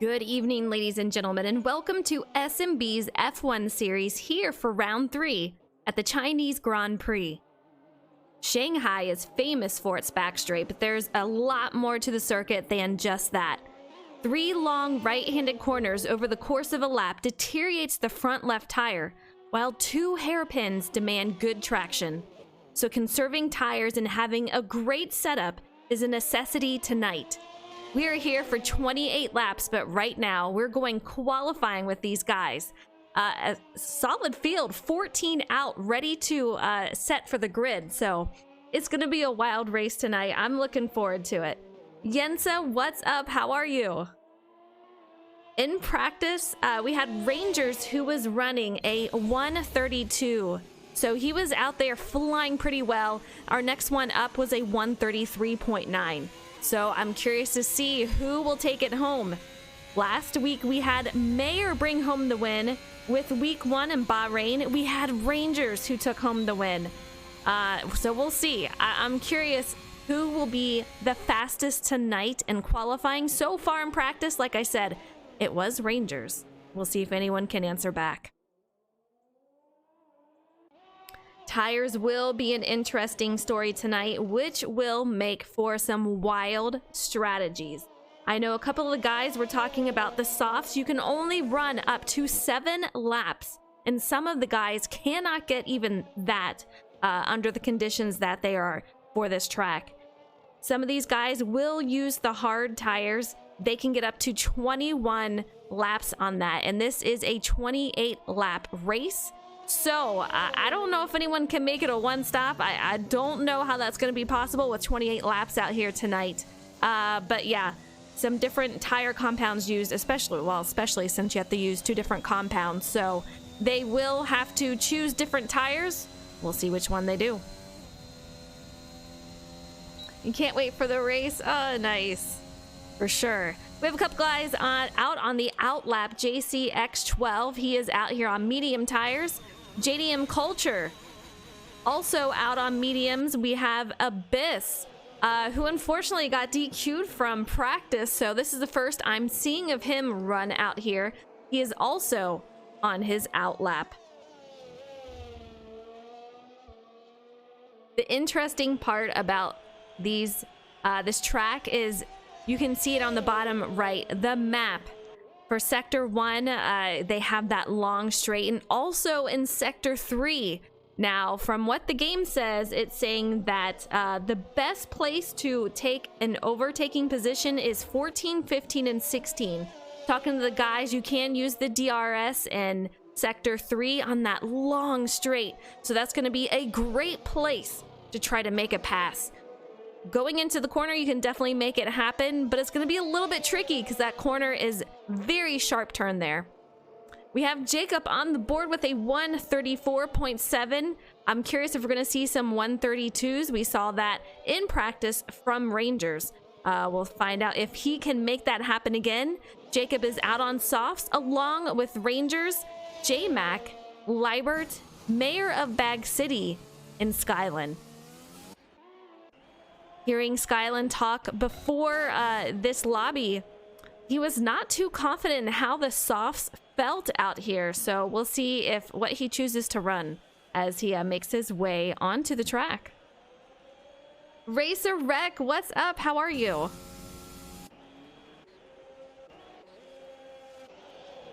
Good evening, ladies and gentlemen, and welcome to SnB's F1 series here for round 3 at the Chinese Grand Prix. Shanghai is famous for its backstraight, but there's a lot more to the circuit than just that. 3 long right-handed corners over the course of a lap deteriorates the front left tire, while 2 hairpins demand good traction. So conserving tires and having a great setup is a necessity tonight. We are here for 28 laps, but right now we're going qualifying with these guys. A solid field, 14 out, ready to set for the grid. So it's going to be a wild race tonight. I'm looking forward to it. Yensa, what's up? How are you? In practice, we had Rangers who was running a 132. So he was out there flying pretty well. Our next one up was a 133.9. So I'm curious to see who will take it home. Last week we had Mayer bring home the win. With week 1 in Bahrain, we had Rangers who took home the win. So we'll see. I'm curious who will be the fastest tonight in qualifying. So far in practice, like I said, it was Rangers. We'll see if anyone can answer back. Tires will be an interesting story tonight, which will make for some wild strategies. I know a couple of the guys were talking about the softs. You can only run up to 7 laps, and some of the guys cannot get even that under the conditions that they are for this track. Some of these guys will use the hard tires. They can get up to 21 laps on that, and this is a 28 lap race. So I don't know if anyone can make it a one stop. I don't know how that's going to be possible with 28 laps out here tonight. But yeah, some different tire compounds used, especially since you have to use 2 different compounds. So they will have to choose different tires. We'll see which one they do. You can't wait for the race. Oh, nice. For sure. We have a couple guys out on the outlap. JCX12, he is out here on medium tires. JDM Culture also out on mediums. We have Abyss, who unfortunately got DQ'd from practice, so this is the first I'm seeing of him run out here. He is also on his outlap. The interesting part about these this track is you can see it on the bottom right, the map. For Sector 1, they have that long straight, and also in Sector 3. Now, from what the game says, it's saying that the best place to take an overtaking position is 14, 15, and 16. Talking to the guys, you can use the DRS in Sector 3 on that long straight. So that's going to be a great place to try to make a pass. Going into the corner, you can definitely make it happen, but it's going to be a little bit tricky because that corner is very sharp turn there. We have Jacob on the board with a 134.7. I'm curious if we're going to see some 132s. We saw that in practice from Rangers. We'll find out if he can make that happen again. Jacob is out on softs along with Rangers, J-Mac, Liebert, Mayor of Bag City, and Skyland. Hearing Skyland talk before this lobby, he was not too confident in how the softs felt out here. So we'll see if what he chooses to run as he makes his way onto the track. Racer Rec, what's up? How are you?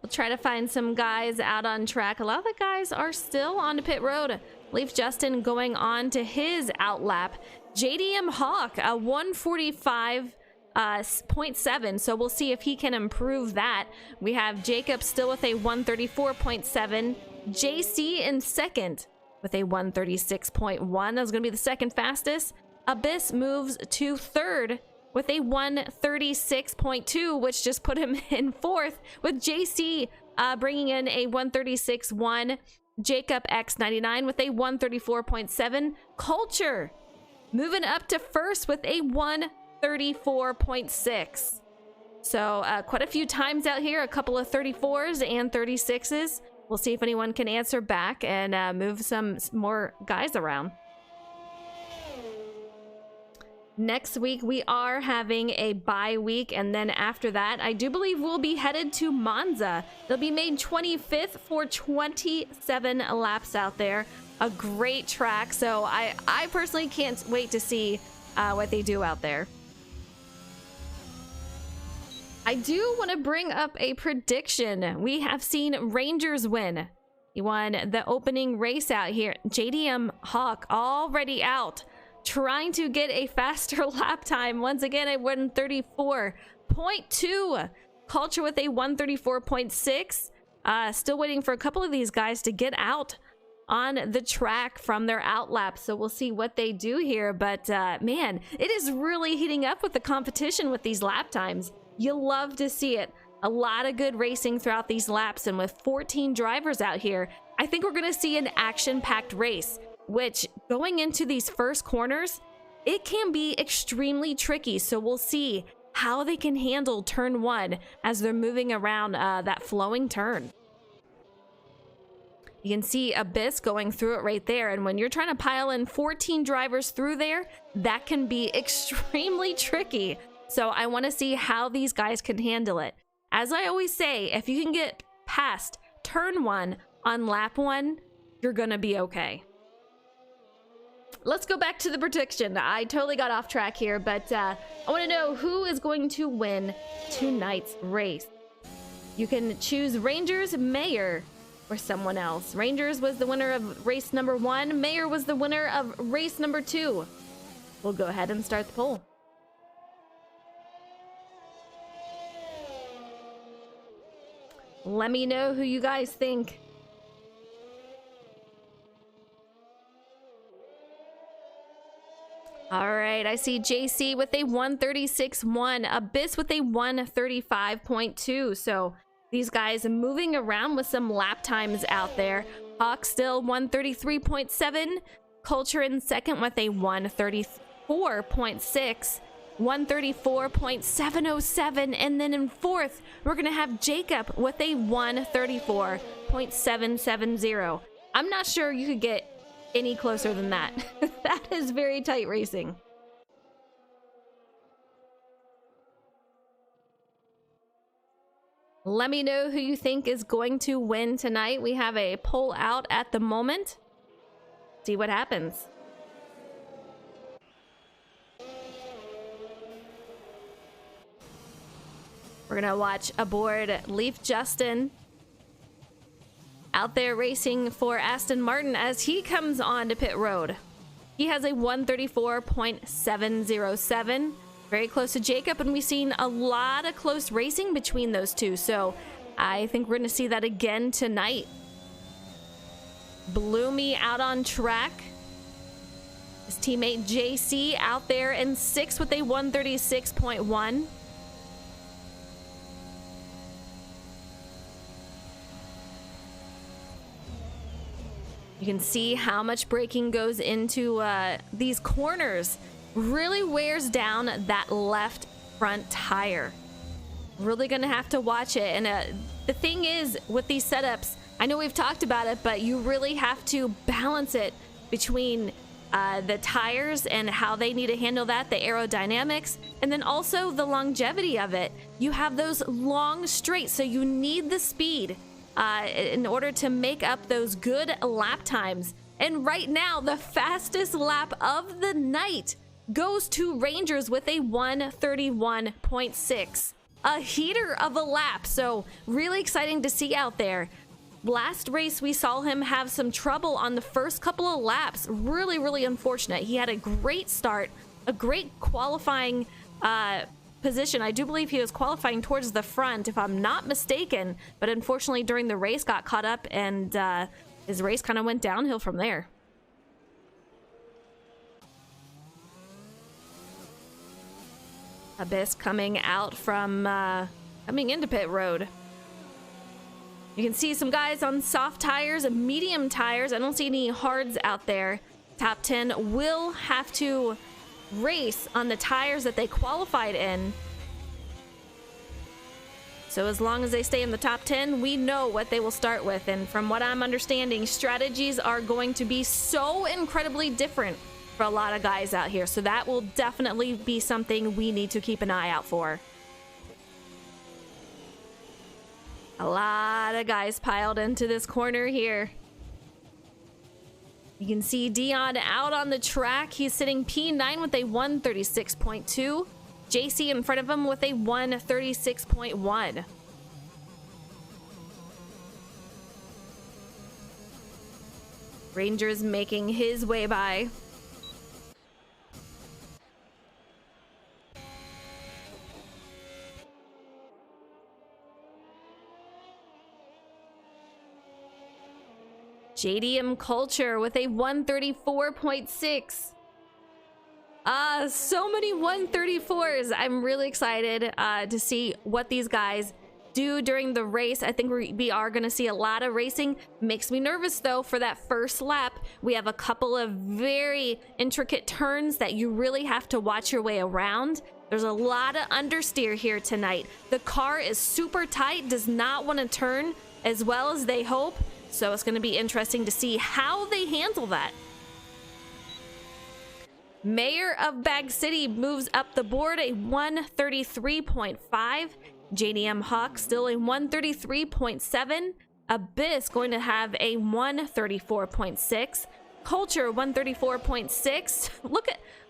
We'll try to find some guys out on track. A lot of the guys are still on the pit road. Leave Justin going on to his outlap. JDM Hawk, a 145.7, so we'll see if he can improve that. We have Jacob still with a 134.7. JC in second with a 136.1. That's going to be the second fastest. Abyss moves to third with a 136.2, which just put him in fourth, with JC bringing in a 136.1. Jacob X99 with a 134.7. Culture moving up to first with a 134.6. So quite a few times out here, a couple of 34s and 36s. We'll see if anyone can answer back and move some more guys around. Next week, we are having a bye week, and then after that, I do believe we'll be headed to Monza. It'll be May 25th for 27 laps out there. A great track, so I personally can't wait to see what they do out there. I do want to bring up a prediction. We have seen Rangers win. He won the opening race out here. JDM Hawk already out, trying to get a faster lap time. Once again, a 134.2. Culture with a 134.6. Still waiting for a couple of these guys to get out on the track from their out laps. So we'll see what they do here. But man, it is really heating up with the competition with these lap times. You'll love to see it. A lot of good racing throughout these laps, and with 14 drivers out here, I think we're going to see an action-packed race, which going into these first corners, it can be extremely tricky. So we'll see how they can handle turn one as they're moving around that flowing turn. You can see Abyss going through it right there, and when you're trying to pile in 14 drivers through there, that can be extremely tricky. So I want to see how these guys can handle it. As I always say, if you can get past turn one on lap one, you're going to be okay. Let's go back to the prediction. I totally got off track here, but I want to know who is going to win tonight's race. You can choose Rangers, Mayor, or someone else. Rangers was the winner of race number 1. Mayor was the winner of race number 2. We'll go ahead and start the poll. Let me know who you guys think. All right, I see JC with a 136.1, Abyss with a 135.2. So these guys moving around with some lap times out there. Hawk still 133.7. Culture in second with a 134.6. 134.707, and then in fourth we're gonna have Jacob with a 134.770. I'm not sure you could get any closer than that. That is very tight racing. Let me know who you think is going to win tonight. We have a poll out at the moment. See what happens. We're gonna watch aboard Leaf Justin out there racing for Aston Martin as he comes on to pit road. He has a 134.707, very close to Jacob, and we've seen a lot of close racing between those two, so I think we're gonna see that again tonight. Bloomy out on track. His teammate JC out there in 6th with a 136.1. You can see how much braking goes into these corners. Really wears down that left front tire. Really gonna have to watch it. And the thing is, with these setups, I know we've talked about it, but you really have to balance it between the tires and how they need to handle that, the aerodynamics, and then also the longevity of it. You have those long straights, so you need the speed in order to make up those good lap times. And right now, the fastest lap of the night goes to Rangers with a 131.6. A heater of a lap, so really exciting to see out there. Last race, we saw him have some trouble on the first couple of laps. Really unfortunate. He had a great start, a great qualifying position. I do believe he was qualifying towards the front, if I'm not mistaken, but unfortunately during the race got caught up, and his race kind of went downhill from there. Abyss coming out from coming into pit road. You can see some guys on soft tires and medium tires. I don't see any hards out there. Top 10 will have to race on the tires that they qualified in. So as long as they stay in the top 10, we know what they will start with. And from what I'm understanding, strategies are going to be so incredibly different for a lot of guys out here. So that will definitely be something we need to keep an eye out for. A lot of guys piled into this corner here. You can see Dion out on the track. He's sitting P9 with a 136.2. JC in front of him with a 136.1. Rangers making his way by. JDM Culture with a 134.6. So many 134s. I'm really excited to see what these guys do during the race. I think we are going to see a lot of racing. Makes me nervous though for that first lap. We have a couple of very intricate turns that you really have to watch your way around. There's a lot of understeer here tonight. The car is super tight, does not want to turn as well as they hope. So it's going to be interesting to see how they handle that. Mayor of Bag City moves up the board, a 133.5. JDM Hawk still a 133.7. Abyss going to have a 134.6. Culture 134.6.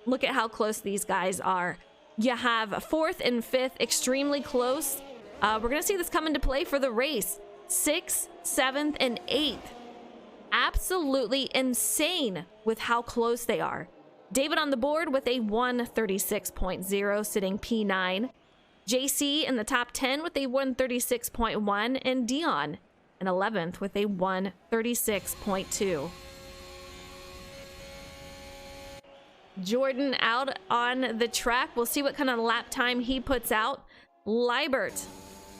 Look at how close these guys are. You have fourth and fifth extremely close. We're going to see this come into play for the race. 6th, 7th, and 8th. Absolutely insane with how close they are. David on the board with a 136.0, sitting P9. JC in the top 10 with a 136.1, and Dion in 11th with a 136.2. Jordan out on the track. We'll see what kind of lap time he puts out. Liebert,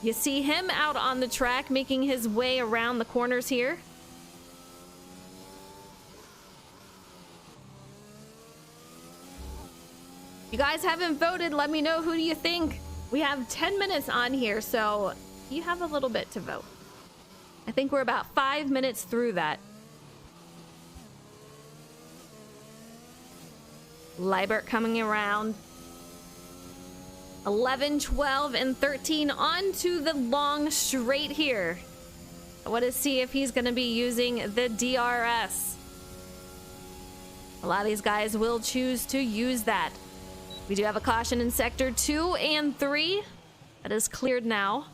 you see him out on the track making his way around the corners here. You guys haven't voted, let me know who do you think. We have 10 minutes on here, so you have a little bit to vote. I think we're about 5 minutes through that. Liebert coming around. 11, 12, and 13 onto the long straight here. I want to see if he's going to be using the DRS. A lot of these guys will choose to use that. We do have a caution in sector 2 and 3. That is cleared now.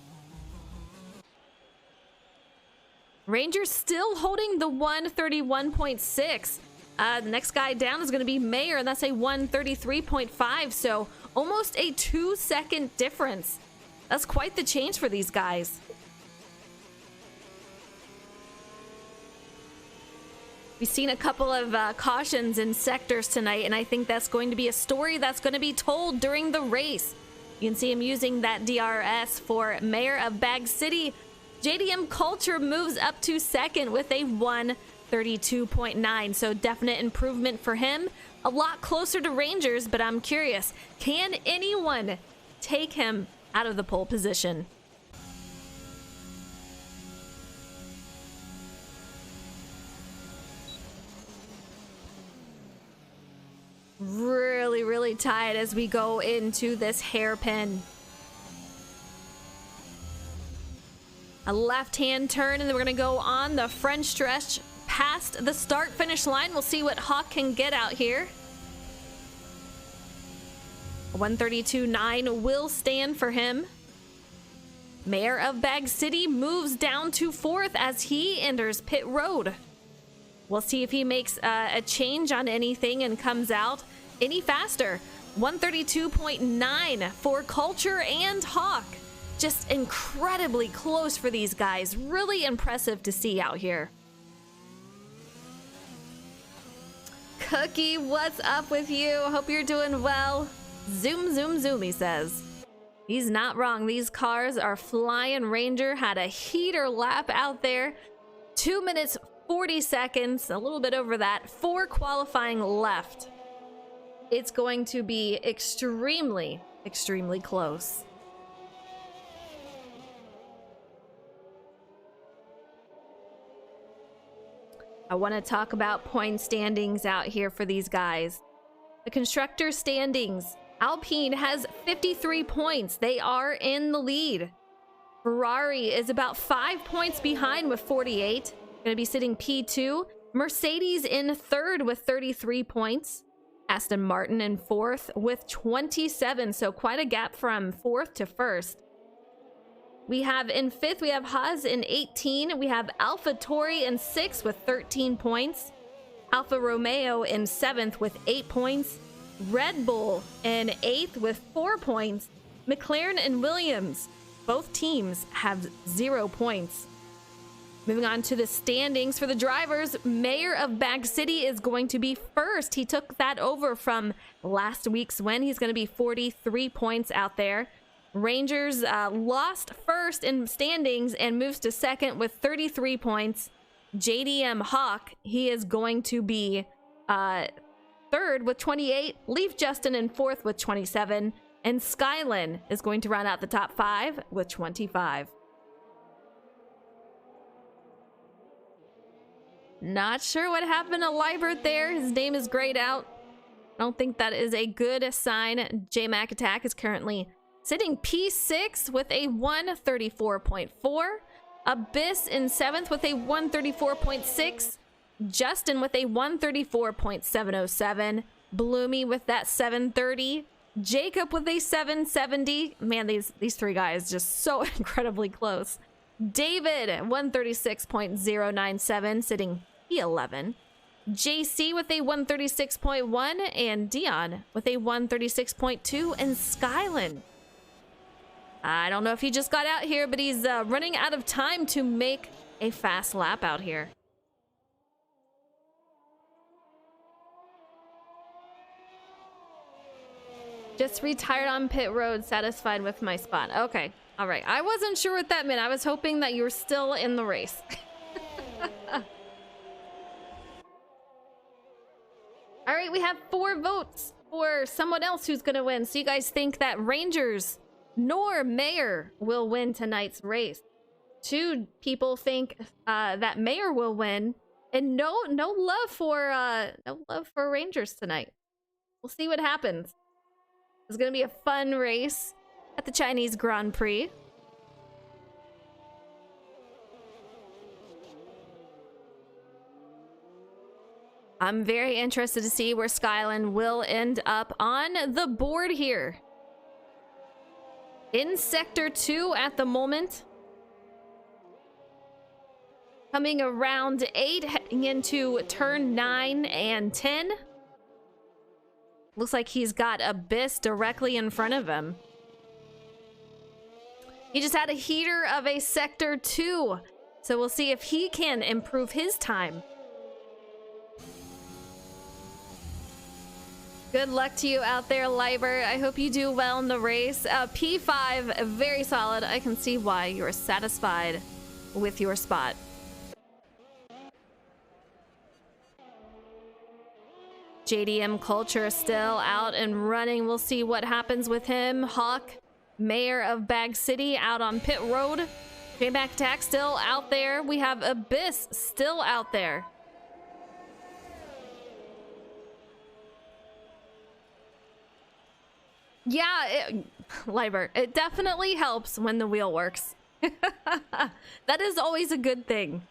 Rangers still holding the 131.6. The next guy down is going to be Mayor, and that's a 133.5. So almost a 2-second difference. That's quite the change for these guys. We've seen a couple of cautions in sectors tonight, and I think that's going to be a story that's going to be told during the race. You can see him using that DRS for Mayor of Bag City. JDM Culture moves up to second with a 132.9, so definite improvement for him. A lot closer to Rangers, but I'm curious, can anyone take him out of the pole position? Really, really tight as we go into this hairpin. A left-hand turn, and then we're going to go on the French stretch past the start-finish line. We'll see what Hawk can get out here. 132.9 will stand for him. Mayor of Bag City moves down to fourth as he enters pit road. We'll see if he makes a change on anything and comes out any faster. 132.9 for Culture and Hawk. Just incredibly close for these guys. Really impressive to see out here. Cookie, what's up with you? Hope you're doing well. Zoom, zoom, zoom, he says. He's not wrong. These cars are flying. Ranger had a heater lap out there. 2 minutes, 40 seconds, a little bit over that. 4 qualifying left. It's going to be extremely, extremely close. I want to talk about point standings out here for these guys. The constructor standings. Alpine has 53 points. They are in the lead. Ferrari is about 5 points behind with 48. Going to be sitting P2. Mercedes in third with 33 points. Aston Martin in fourth with 27. So quite a gap from fourth to first. We have in fifth, we have Haas in 18. We have AlphaTauri in sixth with 13 points. Alfa Romeo in seventh with 8 points. Red Bull in eighth with 4 points. McLaren and Williams, both teams have 0 points. Moving on to the standings for the drivers, Mayor of Bag City is going to be first. He took that over from last week's win. He's going to be 43 points out there. Rangers lost first in standings and moves to second with 33 points. JDM Hawk, he is going to be third with 28. Leaf Justin in fourth with 27. And Skylin is going to round out the top 5 with 25. Not sure what happened to Liebert there. His name is grayed out. I don't think that is a good sign. J-Mac Attack is currently sitting P6 with a 134.4. Abyss in 7th with a 134.6. Justin with a 134.707. Bloomy with that 730. Jacob with a 770. Man, these three guys just so incredibly close. David 136.097, sitting P11. JC with a 136.1 and Dion with a 136.2 and Skylin. I don't know if he just got out here, but he's running out of time to make a fast lap out here. Just retired on pit road, satisfied with my spot. Okay, all right. I wasn't sure what that meant. I was hoping that you were still in the race. All right, we have 4 votes for someone else who's gonna win. So you guys think that Rangers nor Mayor will win tonight's race? 2 people think that Mayor will win, and no love for Rangers tonight. We'll see what happens. It's gonna be a fun race at the Chinese Grand Prix. I'm very interested to see where Skylin will end up on the board here. In Sector 2 at the moment. Coming around 8, heading into turn 9 and 10. Looks like he's got Abyss directly in front of him. He just had a heater of a Sector 2. So we'll see if he can improve his time. Good luck to you out there, Liber. I hope you do well in the race. P5, very solid. I can see why you're satisfied with your spot. JDM Culture still out and running. We'll see what happens with him. Hawk, Mayor of Bag City, out on pit road. J-Mac Attack still out there. We have Abyss still out there. Yeah, Liber, it definitely helps when the wheel works. That is always a good thing.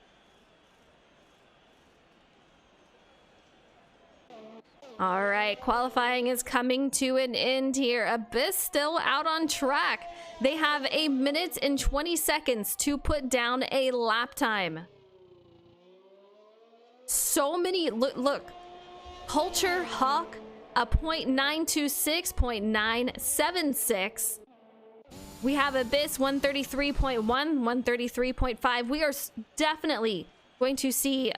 All right, qualifying is coming to an end here. Abyss still out on track. They have 1 minute and 20 seconds to put down a lap time. So many, look. Culture, Hawk, a 0.926, 0.976. We have Abyss 133.1, 133.5. We are definitely going to see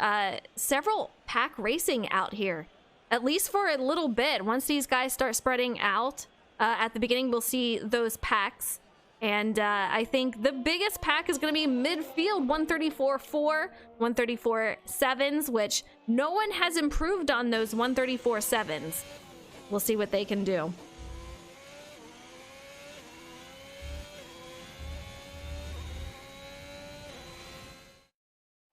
several pack racing out here, at least for a little bit. Once these guys start spreading out, at the beginning we'll see those packs. And I think the biggest pack is going to be midfield, 134.4, 134.7s, which no one has improved on those 134.7s. We'll see what they can do.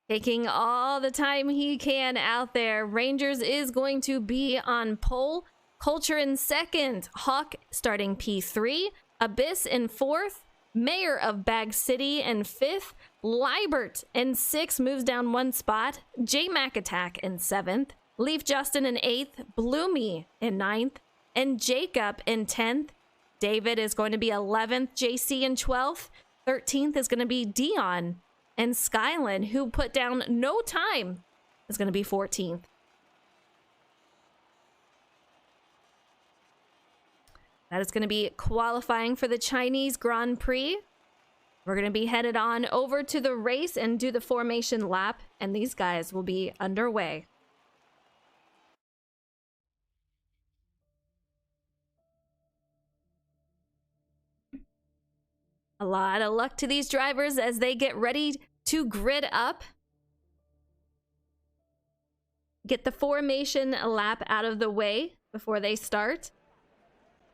Taking all the time he can out there. Rangers is going to be on pole. Culture in second, Hawk starting P3, Abyss in fourth, Mayor of Bag City in fifth, Libert in sixth, moves down one spot, J-Mac Attack in seventh, Leaf Justin in eighth, Bloomy in ninth, and Jacob in 10th. David is going to be 11th, JC in 12th, 13th is going to be Dion, and Skylan, who put down no time, is going to be 14th. That is going to be qualifying for the Chinese Grand Prix. We're going to be headed on over to the race and do the formation lap, and these guys will be underway. A lot of luck to these drivers as they get ready to grid up. Get the formation lap out of the way before they start.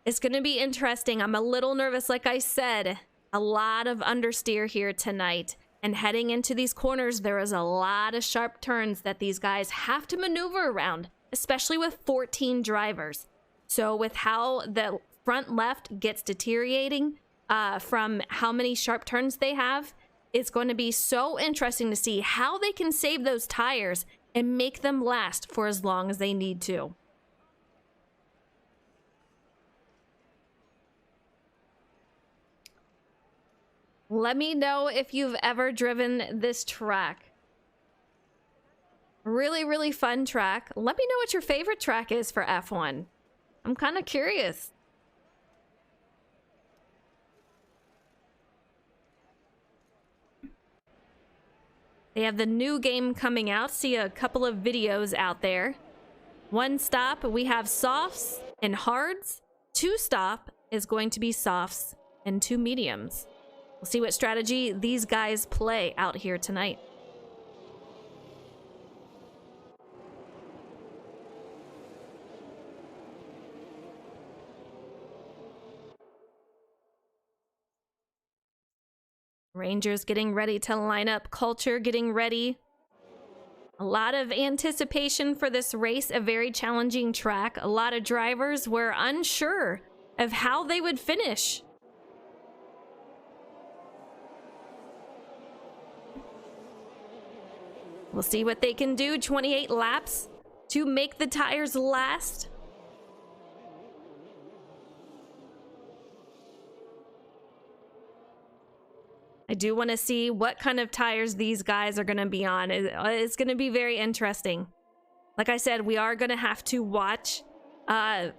It's going to be interesting. I'm a little nervous, like I said. A lot of understeer here tonight. And heading into these corners, there is a lot of sharp turns that these guys have to maneuver around, especially with 14 drivers. So with how the front left gets deteriorating from how many sharp turns they have, it's going to be so interesting to see how they can save those tires and make them last for as long as they need to. Let me know if you've ever driven this track. Really, really fun track. Let me know what your favorite track is for F1. I'm kind of curious. They have the new game coming out. See a couple of videos out there. One stop, we have softs and hards. Two stop is going to be softs and two mediums. We'll see what strategy these guys play out here tonight. Rangers getting ready to line up. Culture getting ready. A lot of anticipation for this race, a very challenging track. A lot of drivers were unsure of how they would finish. We'll see what they can do. 28 laps to make the tires last. I do want to see what kind of tires these guys are going to be on. It's going to be very interesting. Like I said, we are going to have to watch the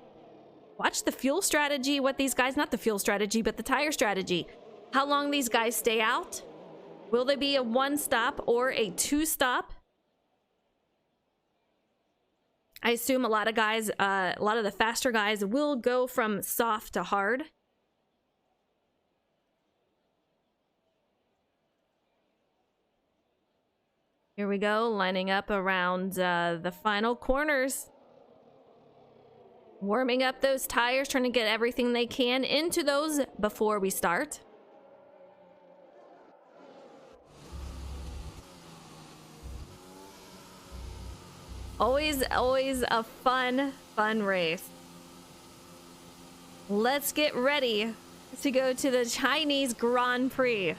fuel strategy, what these guys, not the fuel strategy, but the tire strategy. How long these guys stay out. Will they be a one stop or a two stop? I assume a lot of guys, a lot of the faster guys will go from soft to hard. Here we go, lining up around the final corners. Warming up those tires, trying to get everything they can into those before we start. Always a fun race. Let's get ready to go to the Chinese Grand Prix.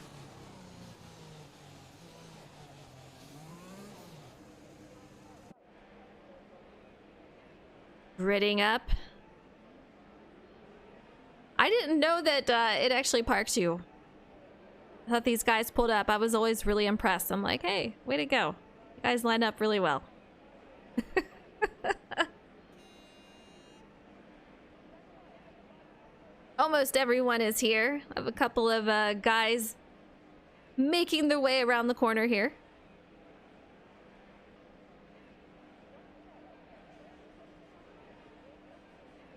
Gridding up. I didn't know that it actually parks you. I thought these guys pulled up. I was always really impressed. I'm like, hey, way to go. You guys line up really well. Almost everyone is here. I have a couple of guys making their way around the corner here.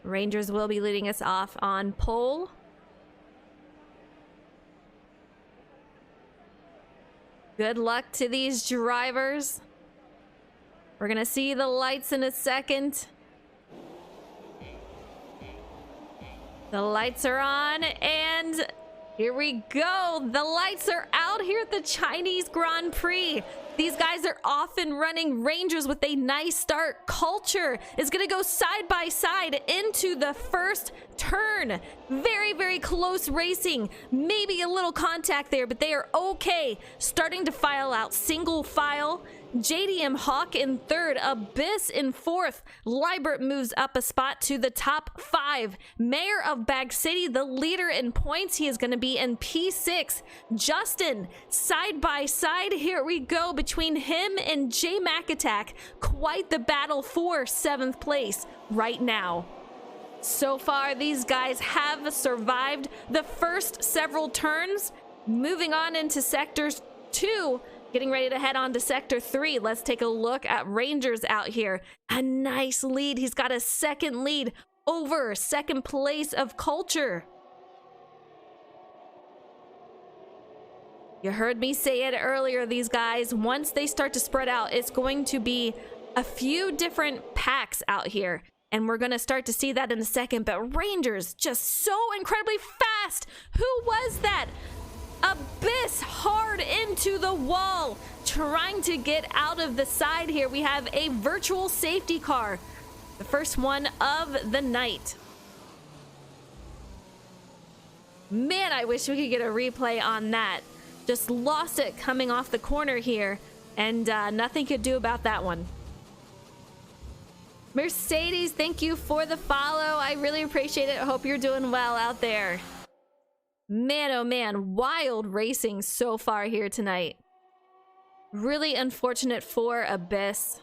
Rangers will be leading us off on pole. Good luck to these drivers. We're gonna see the lights in a second. The lights are on and here we go. The lights are out. out here at the Chinese Grand Prix. These guys are often running Rangers with a nice start. Culture is going to go side by side into the first turn. Very, very close racing. Maybe a little contact there, but they are okay. Starting to file out single file. JDM Hawk in third, Abyss in fourth. Liebert moves up a spot to the top 5. Mayor of Bag City, the leader in points. He is going to be in P6. Justin, side by side. Here we go between him and J Mac Attack. Quite the battle for 7th place right now. So far, these guys have survived the first several turns. Moving on into sectors 2. Getting ready to head on to Sector 3. Let's take a look at Rangers out here. A nice lead. He's got a second lead over second place of Culture. You heard me say it earlier, these guys, once they start to spread out, it's going to be a few different packs out here. And we're going to start to see that in a second. But Rangers just so incredibly fast. Who was that? Abyss hard into the wall, trying to get out of the side here. We have a virtual safety car, the first one of the night. Man, I wish we could get a replay on that. Just lost it coming off the corner here, and nothing could do about that one. Mercedes, thank you for the follow. I really appreciate it. I hope you're doing well out there. Man, oh man, wild racing so far here tonight. Really unfortunate for Abyss.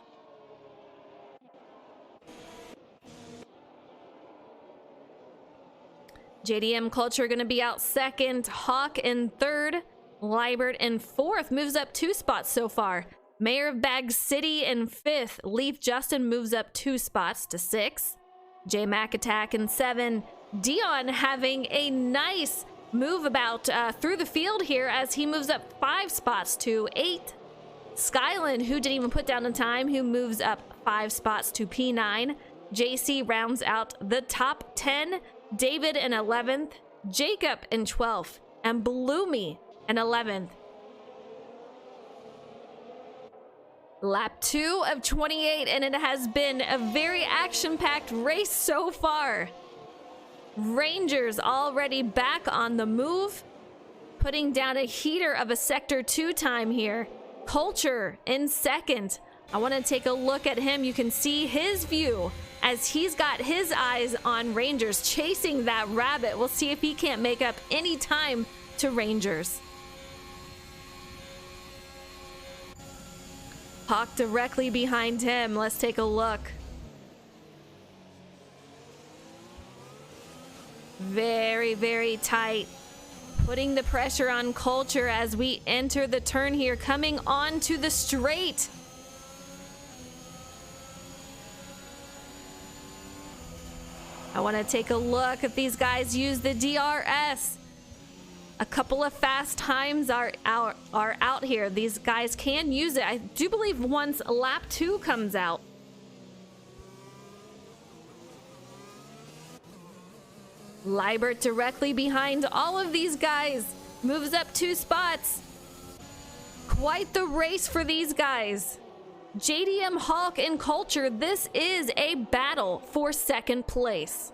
JDM Culture going to be out second. Hawk in third. Liebert in fourth. Moves up 2 spots so far. Mayor of Bag City in 5th. Leaf Justin moves up 2 spots to 6th. J Mac Attack in 7. Dion having a nice move about through the field here as he moves up 5 spots to 8th. Skyland, who didn't even put down the time, who moves up 5 spots to P9. JC rounds out the top 10. David in 11th. Jacob in 12th. And Bloomy in 11th. Lap 2 of 28, and it has been a very action-packed race so far. Rangers already back on the move, putting down a heater of a Sector 2 time here. Culture in second. I want to take a look at him. You can see his view as he's got his eyes on Rangers chasing that rabbit. We'll see if he can't make up any time to Rangers. Hawk directly behind him. Let's take a look. Very, very tight. Putting the pressure on Culture as we enter the turn here, coming onto the straight. I want to take a look if these guys use the DRS. A couple of fast times are out here. These guys can use it. I do believe once lap 2 comes out. Liebert directly behind all of these guys. Moves up 2 spots. Quite the race for these guys. JDM Hawk and Culture, this is a battle for second place.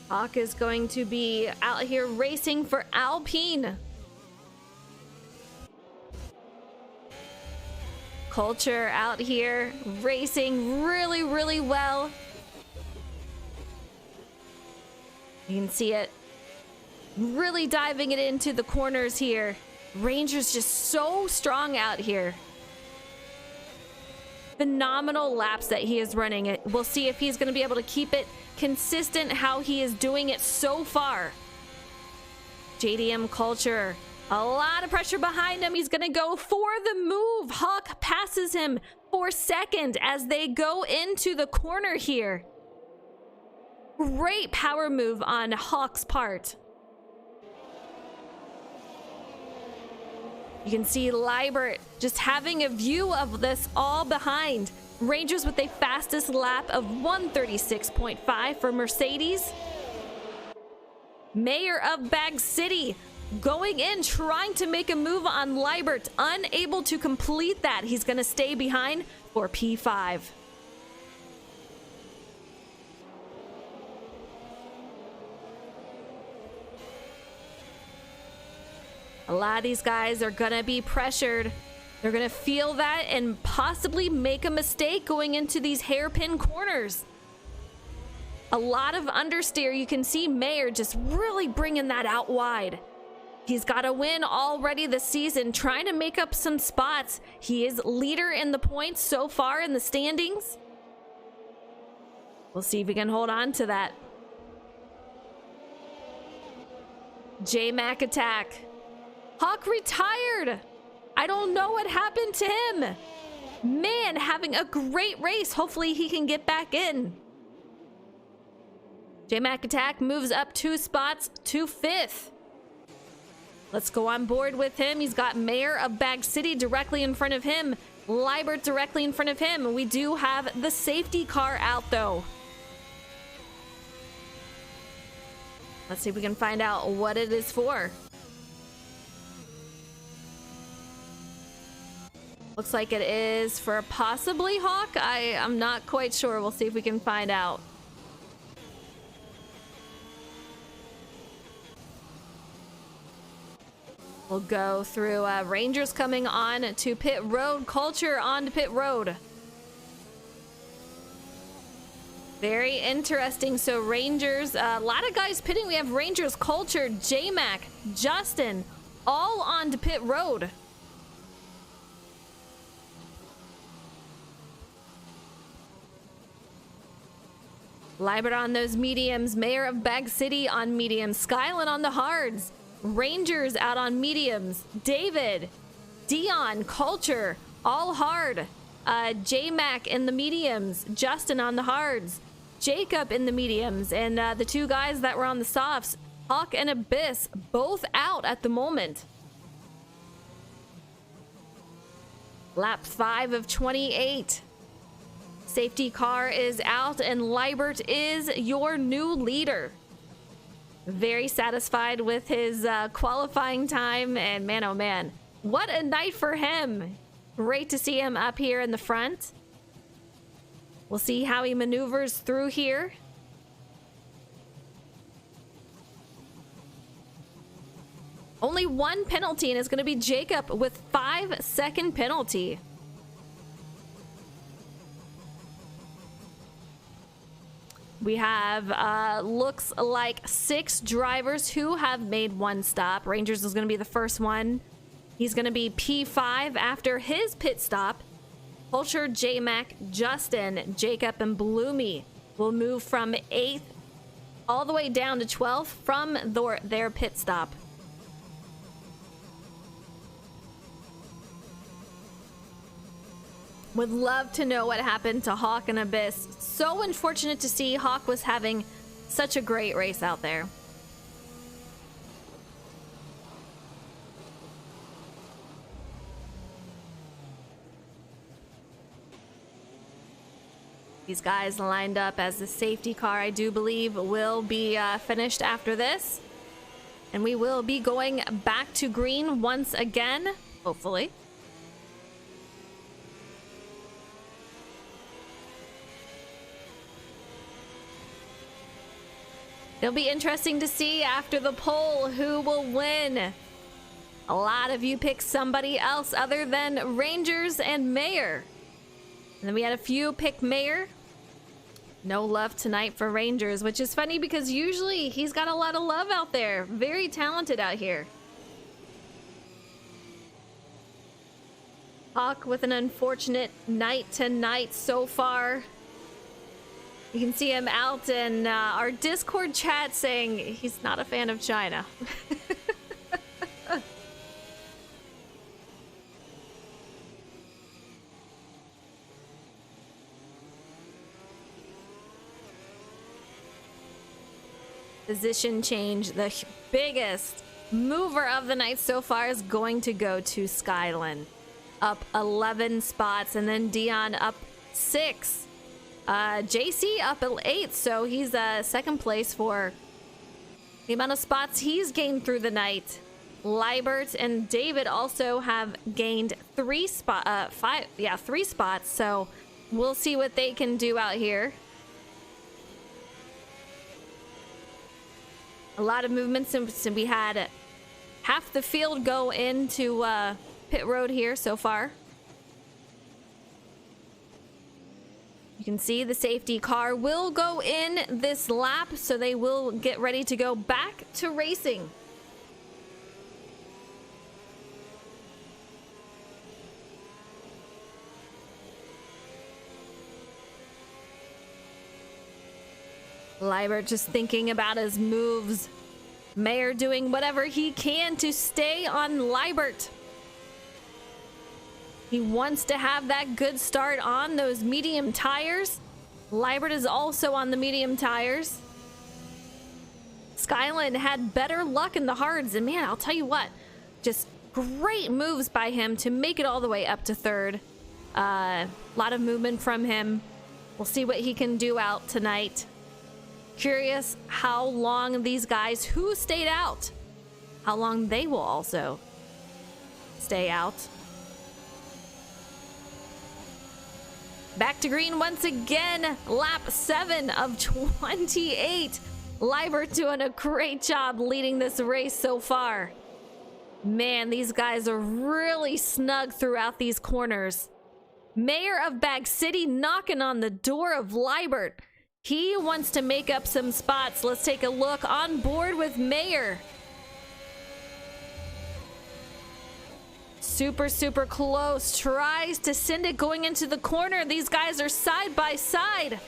Hawk is going to be out here racing for Alpine. Culture out here racing really, really well. You can see it really diving it into the corners here. Ranger's just so strong out here. Phenomenal laps that he is running. We'll see if he's going to be able to keep it consistent how he is doing it so far. JDM Culture, a lot of pressure behind him. He's going to go for the move. Hawk passes him for second as they go into the corner here. Great power move on Hawk's part. You can see Liebert just having a view of this all behind. Rangers with a fastest lap of 136.5 for Mercedes. Mayor of Bag City going in, trying to make a move on Liebert, unable to complete that. He's going to stay behind for P5. A lot of these guys are going to be pressured. They're going to feel that and possibly make a mistake going into these hairpin corners. A lot of understeer. You can see Mayer just really bringing that out wide. He's got a win already this season, trying to make up some spots. He is leader in the points so far in the standings. We'll see if he can hold on to that. J-Mac attack. Hawk retired. I don't know what happened to him. Man, having a great race. Hopefully he can get back in. J-Mac attack moves up 2 spots to 5th. Let's go on board with him. He's got Mayor of Bag City directly in front of him. Liebert directly in front of him. We do have the safety car out though. Let's see if we can find out what it is for. Looks like it is for possibly Hawk. I'm not quite sure. We'll see if we can find out. We'll go through Rangers coming on to pit road, Culture on to pit road. Very interesting. So Rangers, a lot of guys pitting. We have Rangers, Culture, J-Mac, Justin, all on to pit road. Liebert on those mediums, Mayor of Bag City on mediums, Skyland on the hards, Rangers out on mediums, David, Dion, Culture, all hard, J-Mac in the mediums, Justin on the hards, Jacob in the mediums, and the 2 guys that were on the softs, Hawk and Abyss, both out at the moment. Lap 5 of 28. Safety car is out and Liebert is your new leader. Very satisfied with his qualifying time, and man, oh man, what a night for him. Great to see him up here in the front. We'll see how he maneuvers through here. Only 1 penalty, and it's going to be Jacob with 5-second penalty. We have, looks like 6 drivers who have made 1 stop. Rangers is going to be the first one. He's going to be P5 after his pit stop. Culture, J-Mac, Justin, Jacob, and Bloomy will move from 8th all the way down to 12th from their pit stop. Would love to know what happened to Hawk and Abyss. So unfortunate to see. Hawk was having such a great race out there. These guys lined up as the safety car, I do believe, will be finished after this. And we will be going back to green once again, hopefully. It'll be interesting to see after the poll who will win. A lot of you pick somebody else other than Rangers and Mayor. And then we had a few pick Mayor. No love tonight for Rangers, which is funny because usually he's got a lot of love out there. Very talented out here. Hawk with an unfortunate night tonight so far. You can see him out in our Discord chat saying he's not a fan of China. Position change. The biggest mover of the night so far is going to go to Skyland. Up 11 spots, and then Dion up 6. JC up at 8, so he's second place for the amount of spots he's gained through the night. Libert and David also have gained 3 spots, so we'll see what they can do out here. A lot of movement since we had half the field go into pit road here so far. You can see the safety car will go in this lap, so they will get ready to go back to racing. Libert just thinking about his moves. Mayer doing whatever he can to stay on Libert. He wants to have that good start on those medium tires. Libert is also on the medium tires. Skyland had better luck in the hards, and man, I'll tell you what, just great moves by him to make it all the way up to third. A lot of movement from him. We'll see what he can do out tonight. Curious how long these guys who stayed out, how long they will also stay out. Back to green once again, lap 7 of 28. Libert doing a great job leading this race so far. Man, these guys are really snug throughout these corners. Mayor of Bag City knocking on the door of Libert. He wants to make up some spots. Let's take a look on board with Mayor. Super close. Tries to send it going into the corner. These guys are side by side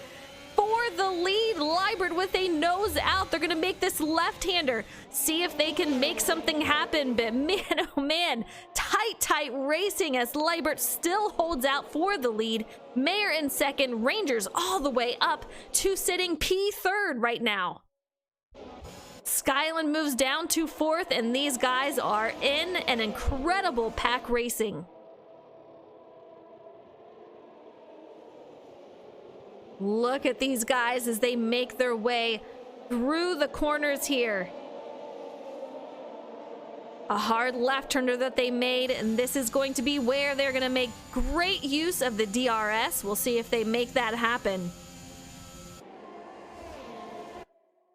for the lead. Libert with a nose out. They're going to make this left-hander. See if they can make something happen. But man, oh man, tight racing as Libert still holds out for the lead. Mayer in second. Rangers all the way up to sitting P third right now. Skyland moves down to 4th, and these guys are in an incredible pack racing. Look at these guys as they make their way through the corners here. A hard left turner that they made, and this is going to be where they're going to make great use of the DRS. We'll see if they make that happen.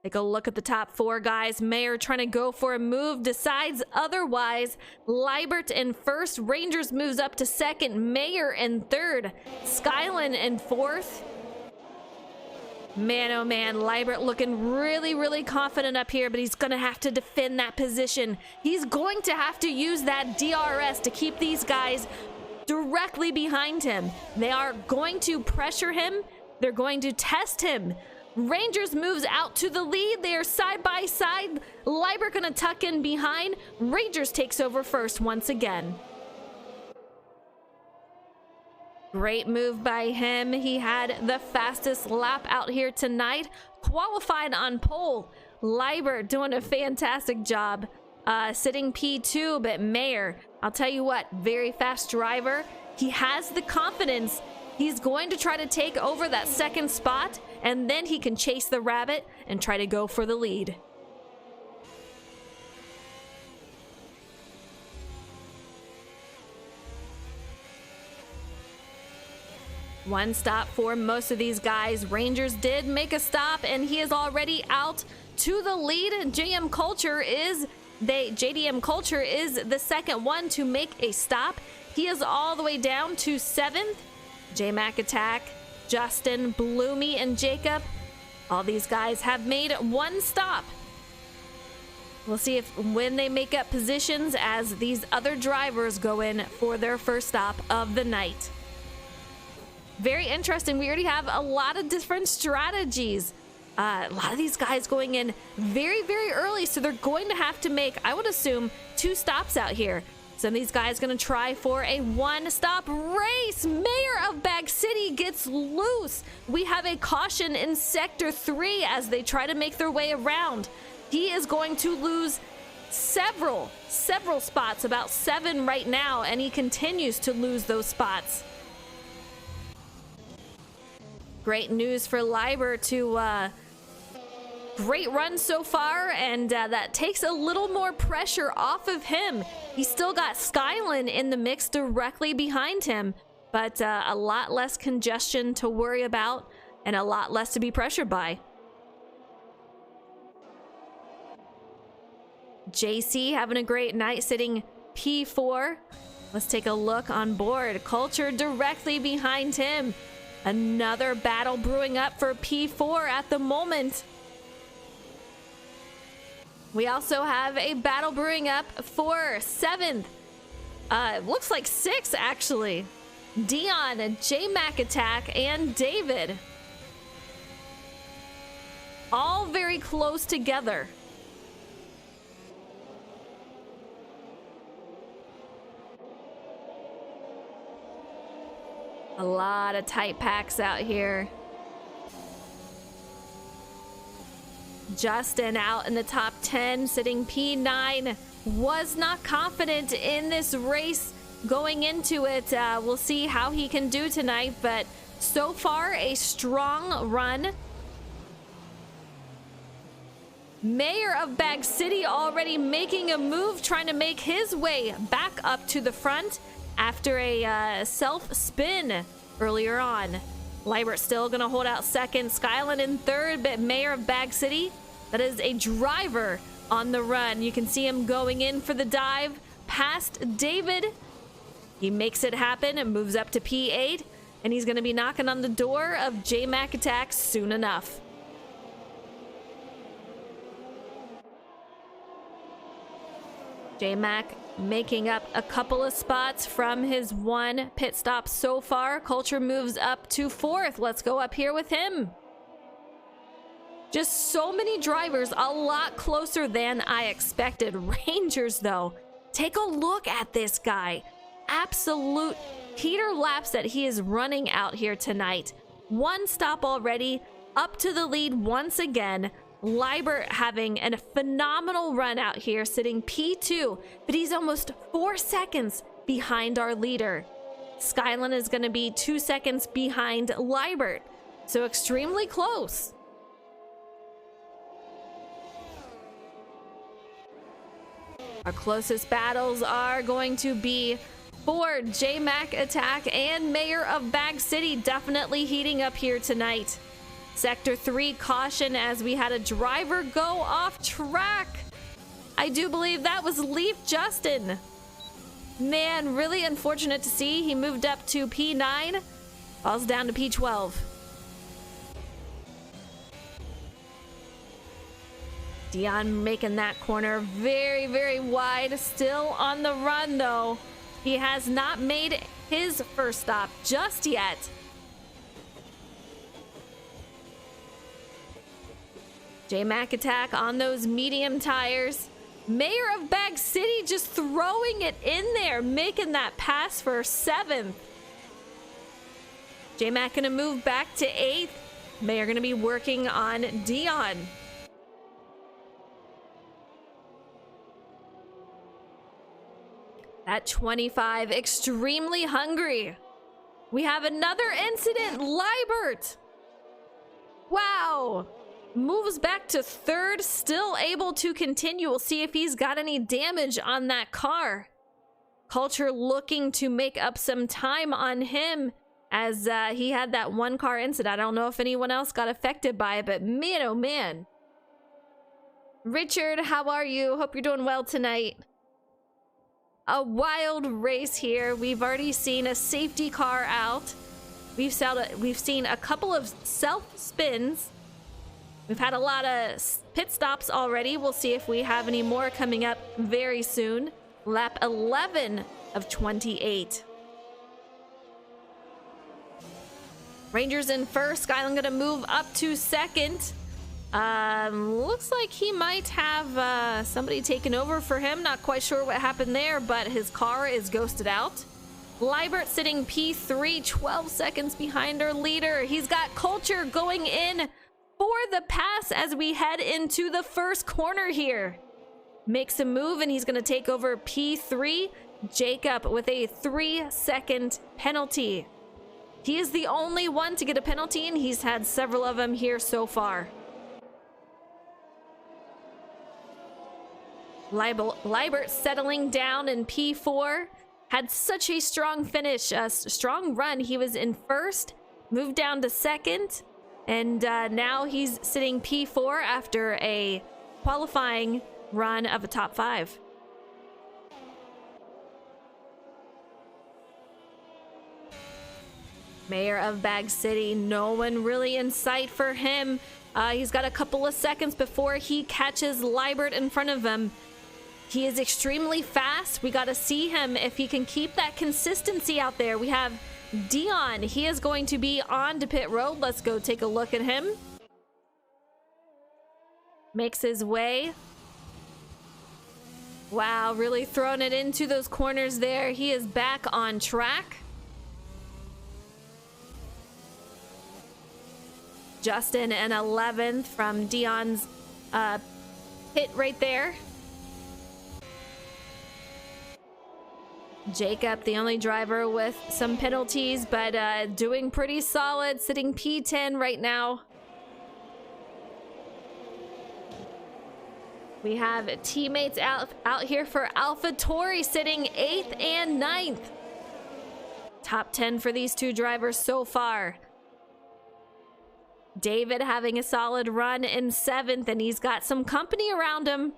Take a look at the top 4 guys. Mayer trying to go for a move, decides otherwise. Libert in first. Rangers moves up to second. Mayer in third. Skyland in 4th. Man, oh man, Libert looking really confident up here, but he's going to have to defend that position. He's going to have to use that DRS to keep these guys directly behind him. They are going to pressure him. They're going to test him. Rangers moves out to the lead. They are side by side. Libert gonna tuck in behind. Rangers takes over first once again. Great move by him. He had the fastest lap out here tonight. Qualified on pole. Libert doing a fantastic job. Sitting P2, but Mayer, I'll tell you what, very fast driver. He has the confidence. He's going to try to take over that second spot, and then he can chase the rabbit and try to go for the lead. One stop for most of these guys. Rangers did make a stop, and he is already out to the lead. JDM Culture is the second one to make a stop. He is all the way down to 7th. J-Mac Attack, Justin, Bloomy, and Jacob. All these guys have made one stop. We'll see if when they make up positions as these other drivers go in for their first stop of the night. Very interesting. We already have a lot of different strategies. A lot of these guys going in very early, so they're going to have to make, I would assume, 2 stops out here. Some of these guys going to try for a one-stop race. Mayor of Bag City gets loose. We have a caution in Sector 3 as they try to make their way around. He is going to lose several spots, about 7 right now, and he continues to lose those spots. Great news for Liber to great run so far, and that takes a little more pressure off of him. He's still got Skylan in the mix directly behind him, but a lot less congestion to worry about and a lot less to be pressured by. JC having a great night sitting P4. Let's take a look on board. Culture directly behind him. Another battle brewing up for P4 at the moment. We also have a battle brewing up for 7th. Looks like 6 actually. Dion, J-Mac Attack, and David. All very close together. A lot of tight packs out here. Justin out in the top 10, sitting P9. Was not confident in this race going into it. We'll see how he can do tonight, but so far a strong run. Mayor of Bag City already making a move, trying to make his way back up to the front after a self-spin earlier on. Libert still gonna hold out second, Skyland in third, but Mayor of Bag City, that is a driver on the run. You can see him going in for the dive past David. He makes it happen and moves up to P8, and he's gonna be knocking on the door of J-Mac Attack soon enough. J-Mac making up a couple of spots from his one pit stop so far. Culture moves up to 4th. Let's go up here with him. Just so many drivers, a lot closer than I expected. Rangers, though, take a look at this guy. Absolute heater laps that he is running out here tonight. One stop already, up to the lead once again. Liber having a phenomenal run out here, sitting P2, but he's almost 4 seconds behind our leader. Skyland is going to be 2 seconds behind Libert, so extremely close. Our closest battles are going to be for J-Mac Attack and Mayor of Bag City, definitely heating up here tonight. Sector 3, caution as we had a driver go off track. I do believe that was Leaf Justin. Man, really unfortunate to see. He moved up to P9, falls down to P12. Dion making that corner very, very wide. Still on the run, though. He has not made his first stop just yet. J-Mac Attack on those medium tires. Mayor of Bag City just throwing it in there, making that pass for 7th. J-Mac gonna move back to 8th. Mayor gonna be working on Dion. At 25, extremely hungry. We have another incident, Libert. Wow. Moves back to 3rd, still able to continue. We'll see if he's got any damage on that car. Culture looking to make up some time on him as he had that one car incident. I don't know if anyone else got affected by it, but man, oh man. Richard, how are you? Hope you're doing well tonight. A wild race here. We've already seen a safety car out. We've seen a couple of self spins. We've had a lot of pit stops already. We'll see if we have any more coming up very soon. Lap 11 of 28. Rangers in first. Skyland gonna move up to 2nd. Looks like he might have somebody taken over for him. Not quite sure what happened there, but his car is ghosted out. Libert sitting P3, 12 seconds behind our leader. He's got Culture going in for the pass as we head into the first corner here. Makes a move and he's going to take over P3. Jacob with a 3-second penalty. He is the only one to get a penalty, and he's had several of them here so far. Liebert settling down in P4. Had such a strong finish, a strong run. He was in first, moved down to second, and now he's sitting P4 after a qualifying run of a top 5. Mayor of Bag City, no one really in sight for him. He's got a couple of seconds before he catches Liebert in front of him. He is extremely fast. We got to see him if he can keep that consistency out there. We have Dion. He is going to be on to pit road. Let's go take a look at him. Makes his way. Wow, really throwing it into those corners there. He is back on track. Justin in 11th from Dion's pit right there. Jacob, the only driver with some penalties, but doing pretty solid, sitting P10 right now. We have teammates out here for AlphaTauri sitting 8th and 9th. Top 10 for these two drivers so far. David having a solid run in 7th, and he's got some company around him.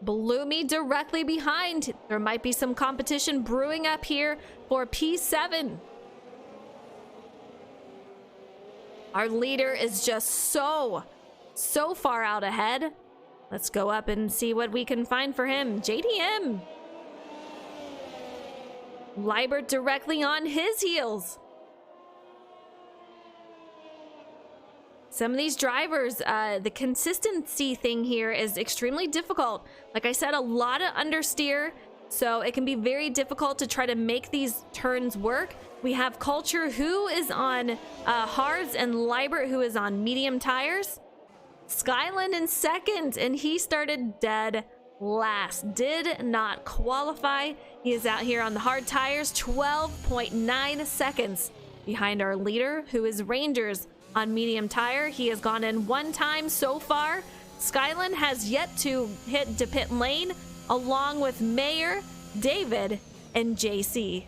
Bloomy directly behind. There might be some competition brewing up here for P7. Our leader is just so far out ahead. Let's go up and see what we can find for him. JDM. Liebert directly on his heels. Some of these drivers, the consistency thing here is extremely difficult. Like I said, a lot of understeer, so it can be very difficult to try to make these turns work. We have Culture, who is on hards, and Liebert, who is on medium tires. Skyland in 2nd, and he started dead last. Did not qualify. He is out here on the hard tires, 12.9 seconds behind our leader, who is Rangers on medium tire. He has gone in 1 time so far. Skyland has yet to hit to pit lane, along with Mayor, David, and JC.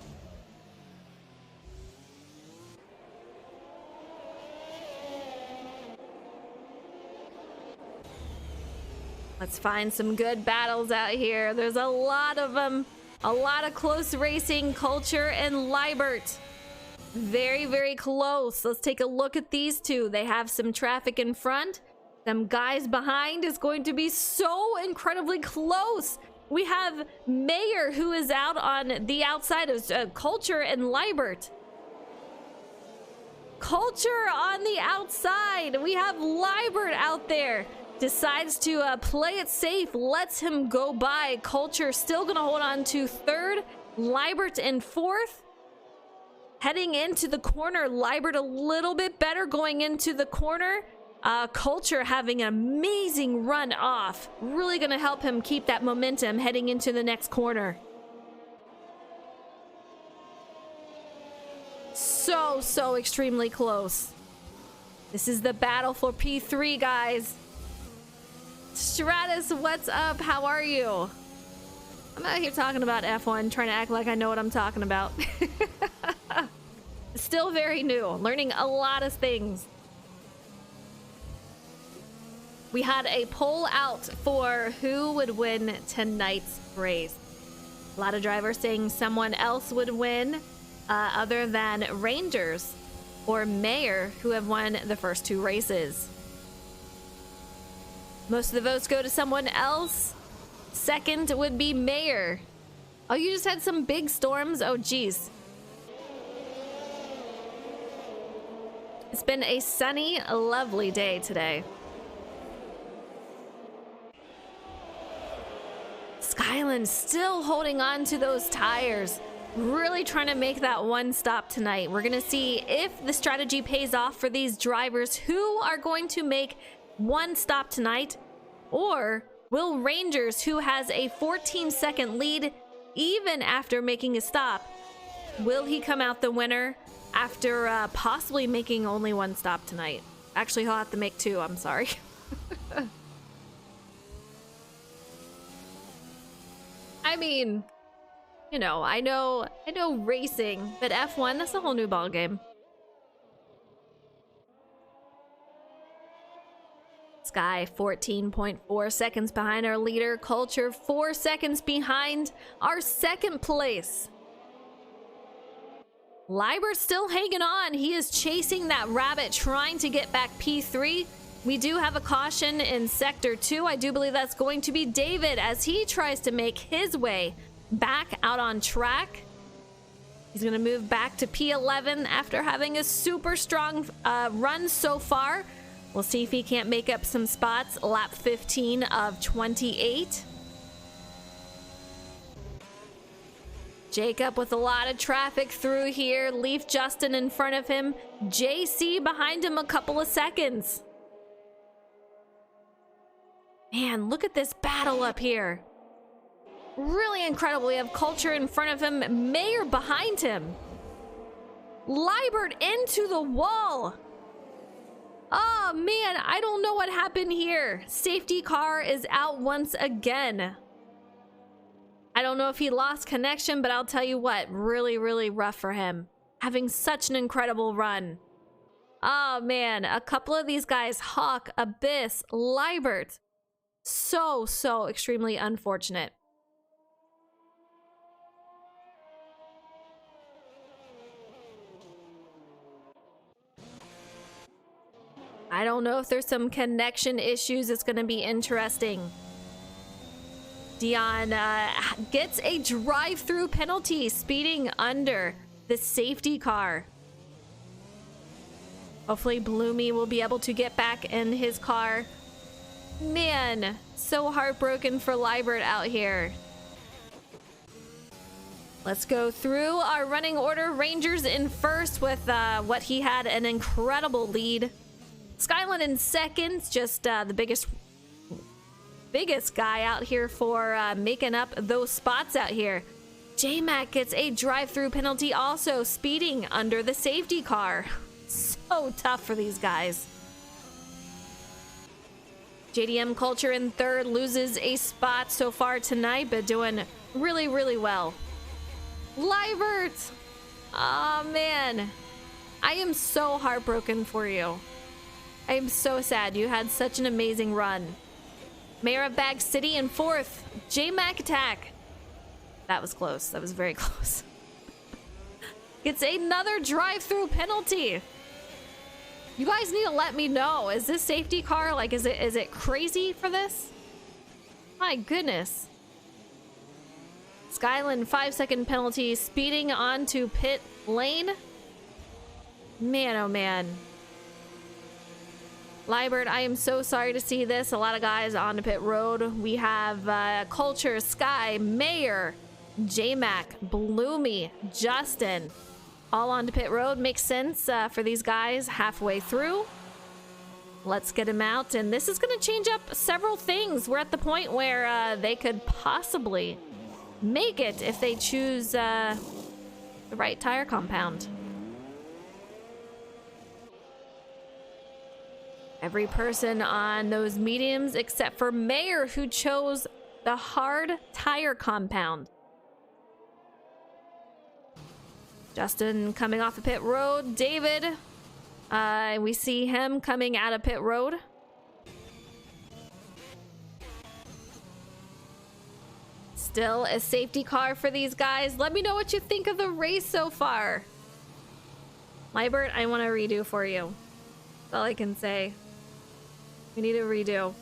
Let's find some good battles out here. There's a lot of them. A lot of close racing. Culture and Liebert. Very, very close. Let's take a look at these two. They have some traffic in front. Some guys behind. Is going to be so incredibly close. We have Mayor, who is out on the outside of Culture and Liebert. Culture on the outside. We have Liebert out there. Decides to play it safe. Lets him go by. Culture still going to hold on to 3rd. Liebert in 4th. Heading into the corner, Liebert a little bit better going into the corner. Culture having an amazing run off. Really going to help him keep that momentum heading into the next corner. So extremely close. This is the battle for P3, guys. Stratus, what's up? How are you? I'm out here talking about F1, trying to act like I know what I'm talking about. Still very new, learning a lot of things. We had a poll out for who would win tonight's race. A lot of drivers saying someone else would win other than Rangers or Mayor, who have won the first 2 races. Most of the votes go to someone else. 2nd would be Mayor. Oh, you just had some big storms? Oh, geez. It's been a sunny, lovely day today. Skyland still holding on to those tires. Really trying to make that one stop tonight. We're going to see if the strategy pays off for these drivers who are going to make one stop tonight, or will Rangers, who has a 14-second lead even after making a stop, will he come out the winner? after possibly making only one stop tonight. Actually, he'll have to make two. I'm sorry. I mean, you know, I know racing, but F1, that's a whole new ball game. Sky 14.4 seconds behind our leader. Culture 4 seconds behind our second place. Liber still hanging on. He is chasing that rabbit, trying to get back P3. We do have a caution in Sector 2. I do believe that's going to be David as he tries to make his way back out on track. He's going to move back to P11 after having a super strong run so far. We'll see if he can't make up some spots. Lap 15 of 28. Jacob with a lot of traffic through here. Leaf Justin in front of him. JC behind him a couple of seconds. Man, look at this battle up here. Really incredible. We have Culture in front of him. Mayer behind him. Libert into the wall. Oh man, I don't know what happened here. Safety car is out once again. I don't know if he lost connection, but I'll tell you what, really, really rough for him. Having such an incredible run. Oh man, a couple of these guys, Hawk, Abyss, Libert. So extremely unfortunate. I don't know if there's some connection issues. It's going to be interesting. Dion gets a drive-through penalty, speeding under the safety car. Hopefully Bloomy will be able to get back in his car. Man, so heartbroken for Libert out here. Let's go through our running order. Rangers in first with what he had an incredible lead. Skyline in second, just the biggest guy out here for making up those spots out here. J-Mac gets a drive-through penalty, also speeding under the safety car. So tough for these guys. JDM Culture in third, loses a spot so far tonight, but doing really, really well. Libert! Oh man, I am so heartbroken for you. I am so sad. You had such an amazing run. Mayor of Bag City in fourth. J-Mac Attack. That was close. That was very close. Gets another drive-through penalty. You guys need to let me know. Is this safety car, like, is it crazy for this? My goodness. Skyland 5-second penalty, speeding onto pit lane. Man, oh man. Libert, I am so sorry to see this. A lot of guys on the pit road. We have Culture, Sky, Mayor, J-Mac, Bloomy, Justin, all on the pit road. Makes sense for these guys halfway through. Let's get them out. And this is going to change up several things. We're at the point where they could possibly make it if they choose the right tire compound. Every person on those mediums except for Mayor, who chose the hard tire compound. Justin coming off the pit road. David, we see him coming out of pit road. Still a safety car for these guys. Let me know what you think of the race so far. Libert, I want to redo for you. That's all I can say. We need a redo.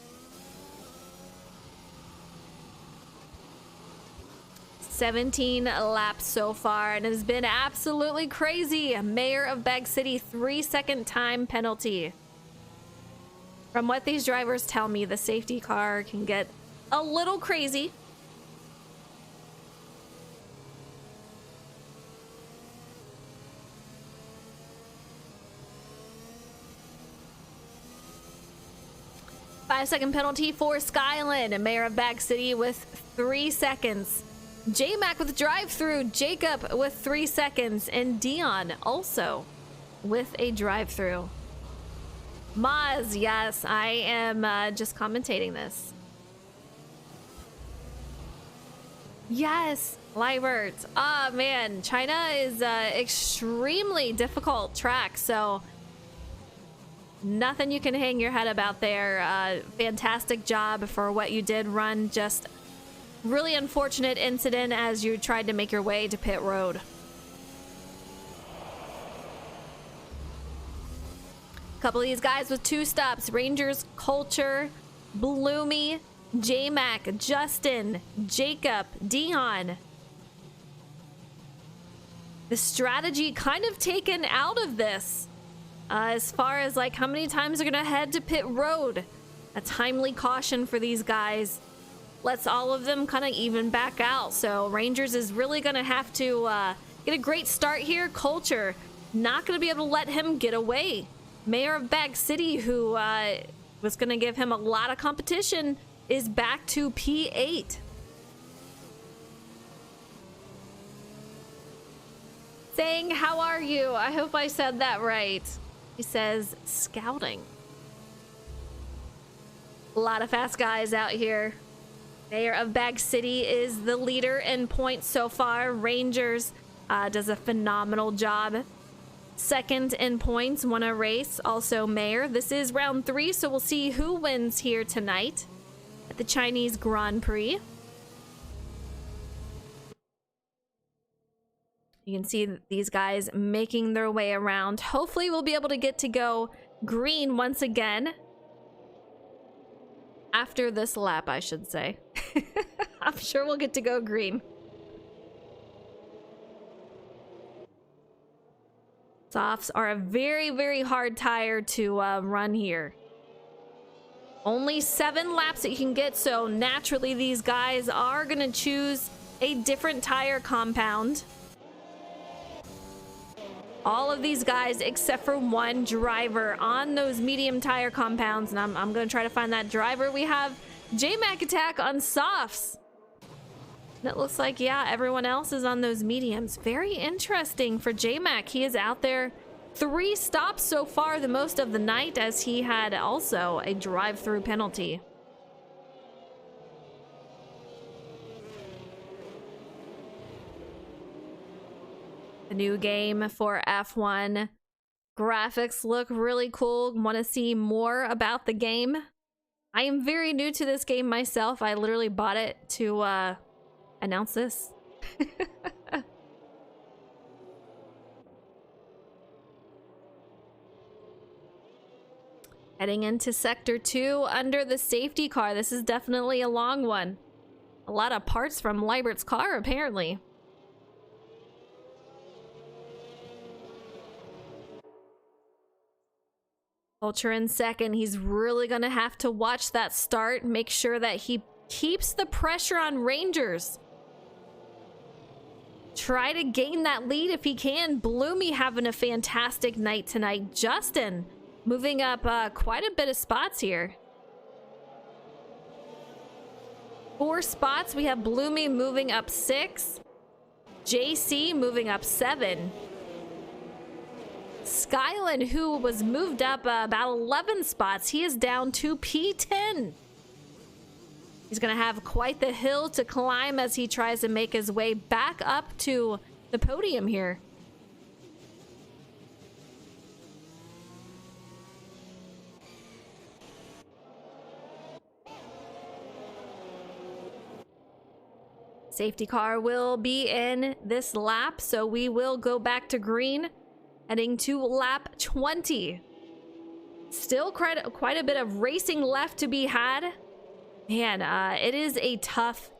17 laps so far, and it has been absolutely crazy. Mayor of Bag City, 3-second time penalty. From what these drivers tell me, the safety car can get a little crazy. Five-second penalty for Skyland, and Mayor of Bag City with 3 seconds. J-Mac with drive-through, Jacob with 3 seconds, and Dion also with a drive-through. Maz, yes, I am just commentating this. Yes, Libert. Ah, man, China is extremely difficult track, so nothing you can hang your head about there. Fantastic job for what you did run. Just really unfortunate incident as you tried to make your way to pit road. Couple of these guys with 2 stops. Rangers, Culture, Bloomy, J-Mac, Justin, Jacob, Dion. The strategy kind of taken out of this. As far as like how many times they're gonna head to pit road. A timely caution for these guys lets all of them kind of even back out. So Rangers is really gonna have to get a great start here. Culture not gonna be able to let him get away. Mayor of Bag City, who was gonna give him a lot of competition, is back to P8. Saying, how are you? I hope I said that right. He says, scouting. A lot of fast guys out here. Mayor of Bag City is the leader in points so far. Rangers does a phenomenal job. Second in points, won a race. Also Mayor. This is round 3, so we'll see who wins here tonight at the Chinese Grand Prix. You can see these guys making their way around. Hopefully we'll be able to get to go green once again. After this lap, I should say. I'm sure we'll get to go green. Softs are a very, very hard tire to run here. Only 7 laps that you can get, so naturally these guys are going to choose a different tire compound. All of these guys, except for one driver, on those medium tire compounds. And I'm going to try to find that driver. We have J-Mac attack on softs. And it looks like, yeah, everyone else is on those mediums. Very interesting for J-Mac. He is out there 3 stops so far, the most of the night, as he had also a drive-through penalty. The new game for F1. Graphics look really cool. Want to see more about the game? I am very new to this game myself. I literally bought it to announce this. Heading into Sector 2 under the safety car. This is definitely a long one. A lot of parts from Libert's car, apparently. Culture in second. He's really going to have to watch that start. Make sure that he keeps the pressure on Rangers. Try to gain that lead if he can. Bloomy having a fantastic night tonight. Justin moving up quite a bit of spots here. 4 spots. We have Bloomy moving up 6. JC moving up 7. Skylan, who was moved up about 11 spots, he is down to P10. He's going to have quite the hill to climb as he tries to make his way back up to the podium here. Safety car will be in this lap, so we will go back to green. Heading to lap 20. Still quite a bit of racing left to be had. Man, it is a tough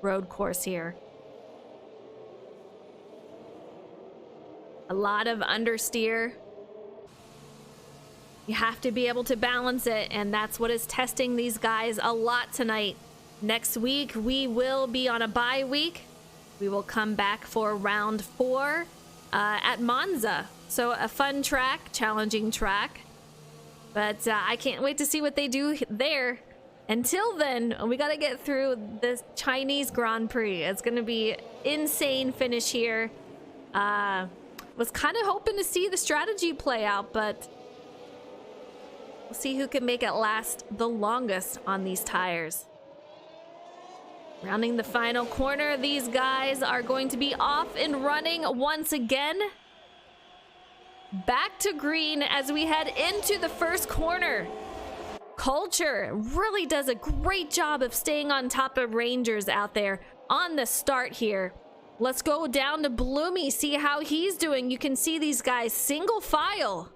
road course here. A lot of understeer. You have to be able to balance it, and that's what is testing these guys a lot tonight. Next week, we will be on a bye week. We will come back for round 4. At Monza. So a fun track, challenging track. But I can't wait to see what they do there. Until then, we got to get through this Chinese Grand Prix. It's going to be insane finish here. Was kind of hoping to see the strategy play out, but we'll see who can make it last the longest on these tires. Rounding the final corner, these guys are going to be off and running once again. Back to green as we head into the first corner. Culture really does a great job of staying on top of Rangers out there on the start here. Let's go down to Bloomy, see how he's doing. You can see these guys single file.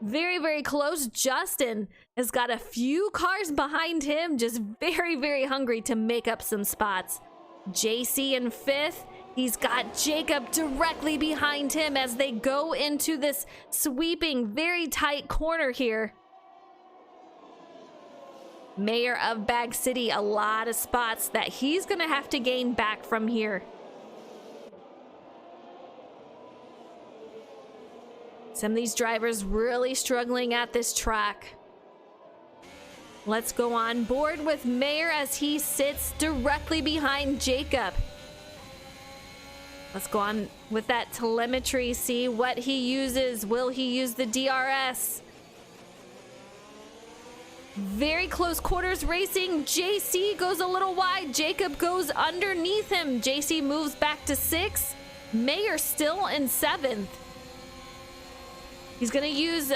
Very, very close. Justin has got a few cars behind him, just very, very hungry to make up some spots. JC in fifth. He's got Jacob directly behind him as they go into this sweeping, very tight corner here. Mayor of Bag City, a lot of spots that he's going to have to gain back from here. Some of these drivers really struggling at this track. Let's go on board with Mayor as he sits directly behind Jacob. Let's go on with that telemetry, see what he uses. Will he use the DRS? Very close quarters racing. JC goes a little wide. Jacob goes underneath him. JC moves back to 6th. Mayor still in 7th. He's gonna use,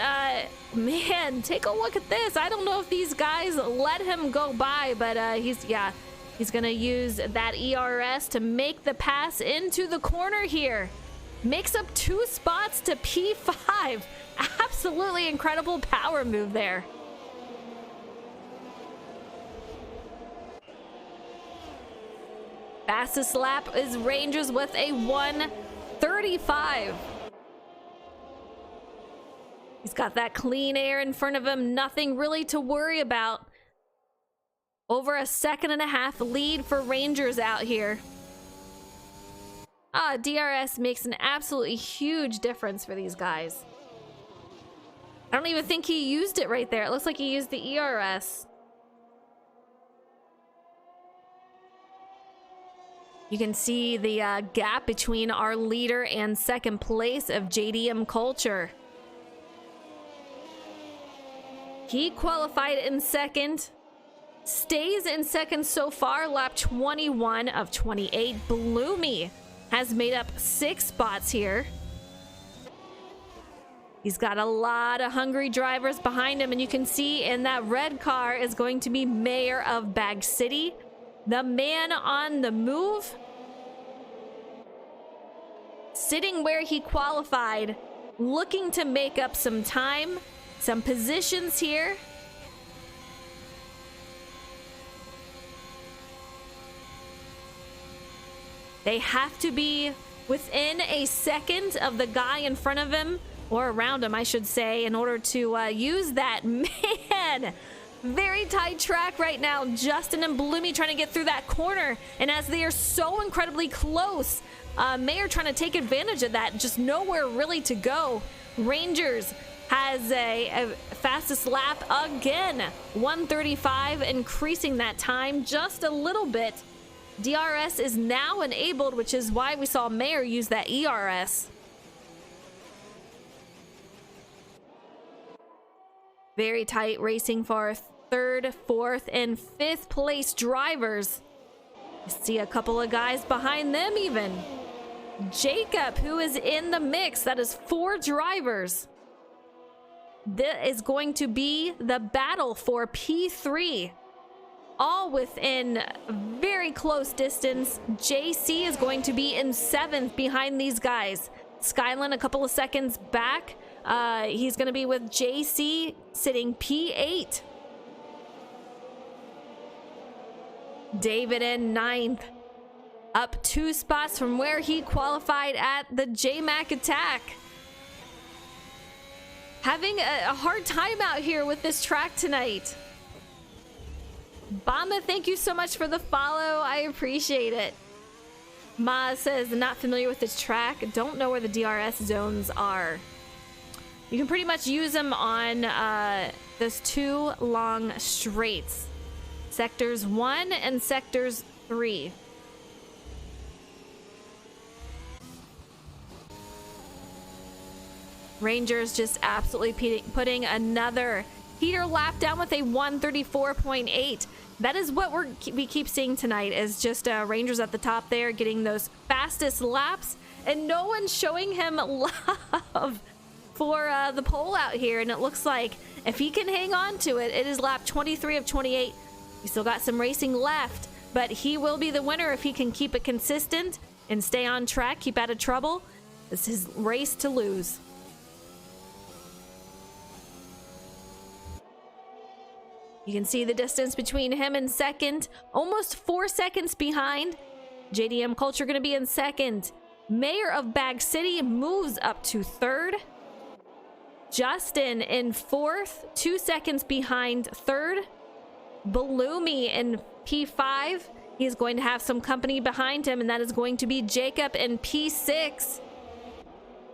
man, take a look at this. I don't know if these guys let him go by, but he's gonna use that ERS to make the pass into the corner here. Makes up 2 spots to P5. Absolutely incredible power move there. Fastest lap is Rangers with a 1:35. He's got that clean air in front of him, nothing really to worry about. Over a 1.5 second lead for Rangers out here. DRS makes an absolutely huge difference for these guys. I don't even think he used it right there. It looks like he used the ERS. You can see the gap between our leader and second place of JDM Culture. He qualified in 2nd, stays in 2nd so far, lap 21 of 28. Bloomy has made up 6 spots here. He's got a lot of hungry drivers behind him, and you can see in that red car is going to be Mayor of Bag City, the man on the move. Sitting where he qualified, looking to make up some time. Some positions here. They have to be within a second of the guy in front of him, or around him, I should say, in order to use that. Man, very tight track right now. Justin and Bloomy trying to get through that corner, and as they are so incredibly close, Mayor trying to take advantage of that. Just nowhere really to go. Rangers has a fastest lap again, 1:35, increasing that time just a little bit. DRS is now enabled, which is why we saw Mayor use that ERS. Very tight racing for 3rd, 4th, and 5th place drivers. You see a couple of guys behind them even. Jacob, who is in the mix, that is 4 drivers. This is going to be the battle for P3. All within very close distance. JC is going to be in 7th behind these guys. Skyline a couple of seconds back. He's going to be with JC sitting P8. David in 9th. Up 2 spots from where he qualified at the JMac attack. Having a hard time out here with this track tonight. Bamba, thank you so much for the follow. I appreciate it. Ma says, not familiar with this track. Don't know where the DRS zones are. You can pretty much use them on those 2 long straights. Sectors 1 and sectors 3. Rangers just absolutely putting another heater lap down with a 134.8. That is what we keep seeing tonight, is just Rangers at the top there getting those fastest laps, and no one's showing him love for the pole out here. And it looks like if he can hang on to it, it is lap 23 of 28. We still got some racing left, but he will be the winner if he can keep it consistent and stay on track, keep out of trouble. This is his race to lose. You can see the distance between him and second, almost 4 seconds behind. JDM Culture going to be in second. Mayor of Bag City moves up to third. Justin in fourth, 2 seconds behind third. Baloomy in P5. He's going to have some company behind him, and that is going to be Jacob in P6.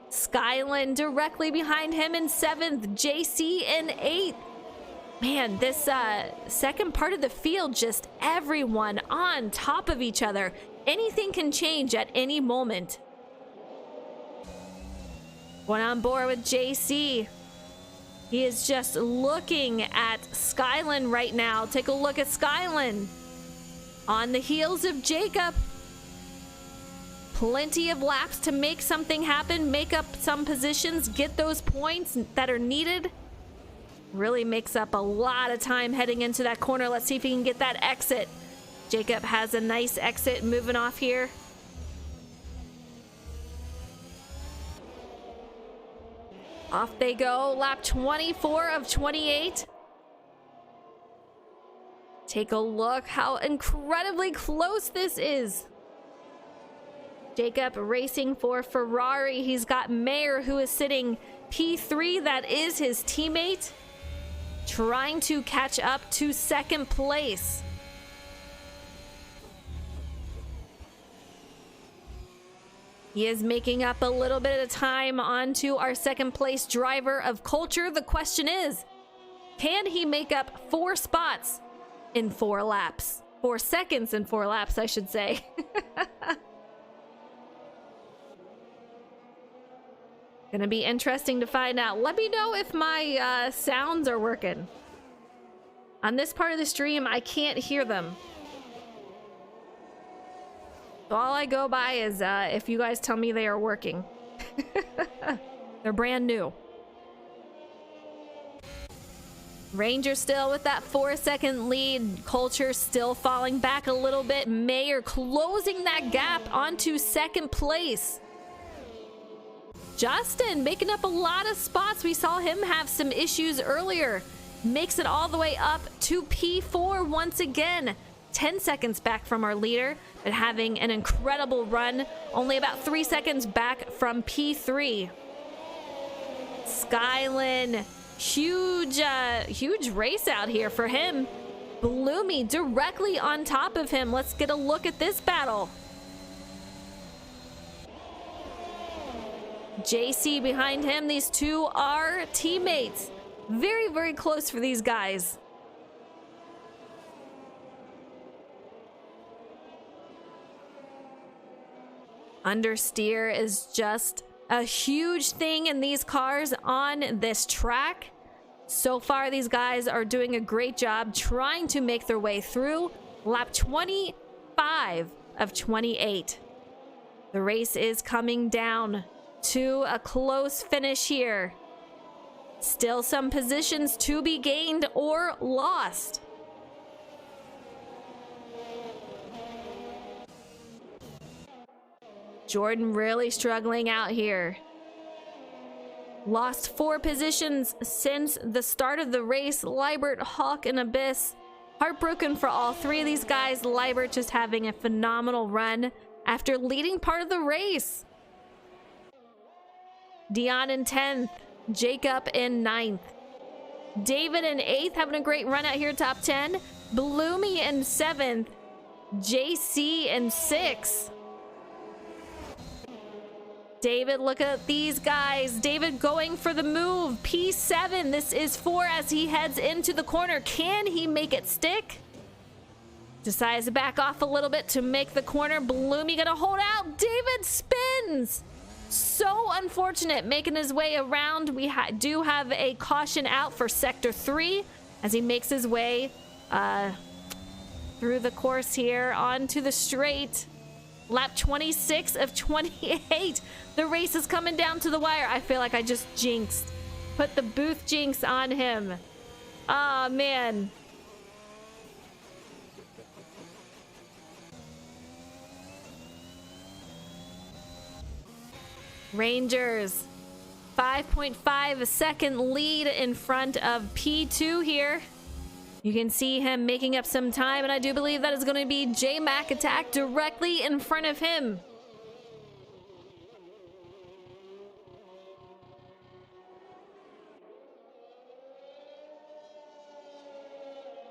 Skyland directly behind him in 7th. JC in 8th. Man, this second part of the field, just everyone on top of each other. Anything can change at any moment. One on board with JC. He is just looking at Skyland right now. Take a look at Skyland. On the heels of Jacob. Plenty of laps to make something happen, make up some positions, get those points that are needed. Really makes up a lot of time heading into that corner. Let's see if he can get that exit. Jacob has a nice exit moving off here. Off they go. Lap 24 of 28. Take a look how incredibly close this is. Jacob racing for Ferrari. He's got Mayer, who is sitting P3. That is his teammate. Trying to catch up to second place. He is making up a little bit of time onto our second place driver of Culture. The question is, can he make up 4 spots in 4 laps? 4 seconds in 4 laps, I should say. Gonna be interesting to find out. Let me know if my sounds are working. On this part of the stream, I can't hear them. So all I go by is if you guys tell me they are working. They're brand new. Ranger still with that 4-second lead. Culture still falling back a little bit. Mayer closing that gap onto second place. Justin making up a lot of spots. We saw him have some issues earlier. Makes it all the way up to P4 once again. 10 seconds back from our leader, but having an incredible run. Only about 3 seconds back from P3. Skyland, huge race out here for him. Bloomy directly on top of him. Let's get a look at this battle. JC behind him. These two are teammates. Very, very close for these guys. Understeer is just a huge thing in these cars on this track. So far, these guys are doing a great job trying to make their way through. Lap 25 of 28. The race is coming down to a close finish here. Still some positions to be gained or lost. Jordan really struggling out here. Lost 4 positions since the start of the race. Liebert, Hawk, and Abyss. Heartbroken for all 3 of these guys. Liebert just having a phenomenal run after leading part of the race. Dion in 10th. Jacob in 9th. David in 8th, having a great run out here, top 10. Bloomy in 7th. JC in 6th. David, look at these guys. David going for the move. P7. This is 4 as he heads into the corner. Can he make it stick? Decides to back off a little bit to make the corner. Bloomy gonna hold out. David spins. So unfortunate, making his way around. We do have a caution out for Sector 3 as he makes his way through the course here onto the straight. Lap 26 of 28. The race is coming down to the wire. I feel like I just jinxed. Put the booth jinx on him. Oh, man. Rangers. 5.5 second lead in front of P2 here. You can see him making up some time, and I do believe that is going to be J-Mac attack directly in front of him.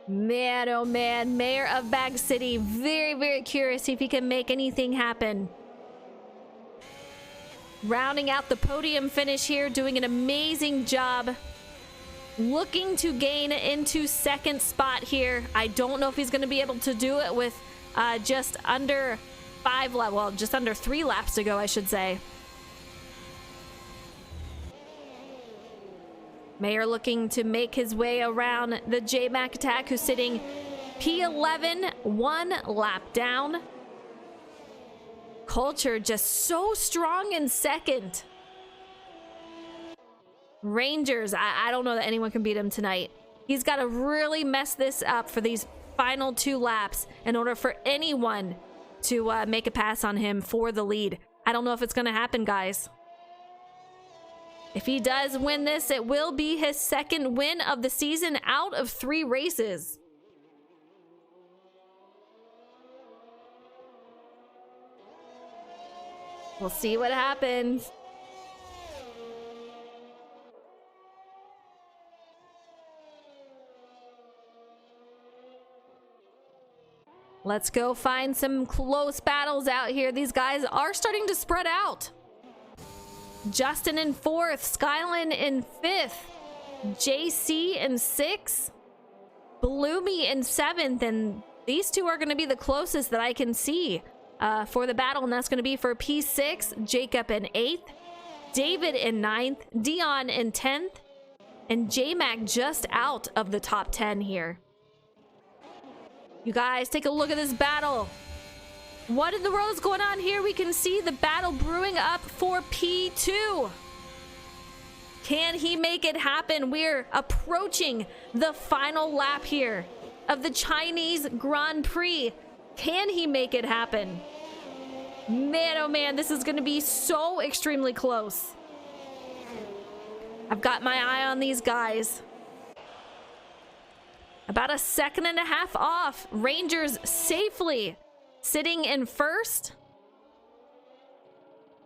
Man, oh man, Mayor of Bag City, very, very curious if he can make anything happen. Rounding out the podium finish here, doing an amazing job. Looking to gain into second spot here. I don't know if he's going to be able to do it with just under 5 laps, well, just under 3 laps to go, I should say. Mayor looking to make his way around the J-Mac attack, who's sitting P11, 1 lap down. Culture just so strong in second. Rangers, I don't know that anyone can beat him tonight. He's got to really mess this up for these final 2 laps in order for anyone to make a pass on him for the lead. I don't know if it's going to happen, guys. If he does win this, it will be his 2nd win of the season out of 3 races. We'll see what happens. Let's go find some close battles out here. These guys are starting to spread out. Justin in 4th, Skyline in 5th, JC in 6th, Bloomy in 7th, and these 2 are going to be the closest that I can see for the battle, and that's going to be for P6, Jacob in 8th, David in 9th, Dion in 10th, and J-Mac just out of the top 10 here. You guys, take a look at this battle. What in the world is going on here? We can see the battle brewing up for P2. Can he make it happen? We're approaching the final lap here of the Chinese Grand Prix. Can he make it happen? Man, oh man, this is going to be so extremely close. I've got my eye on these guys. About a 1.5 seconds off. Rangers safely sitting in 1st.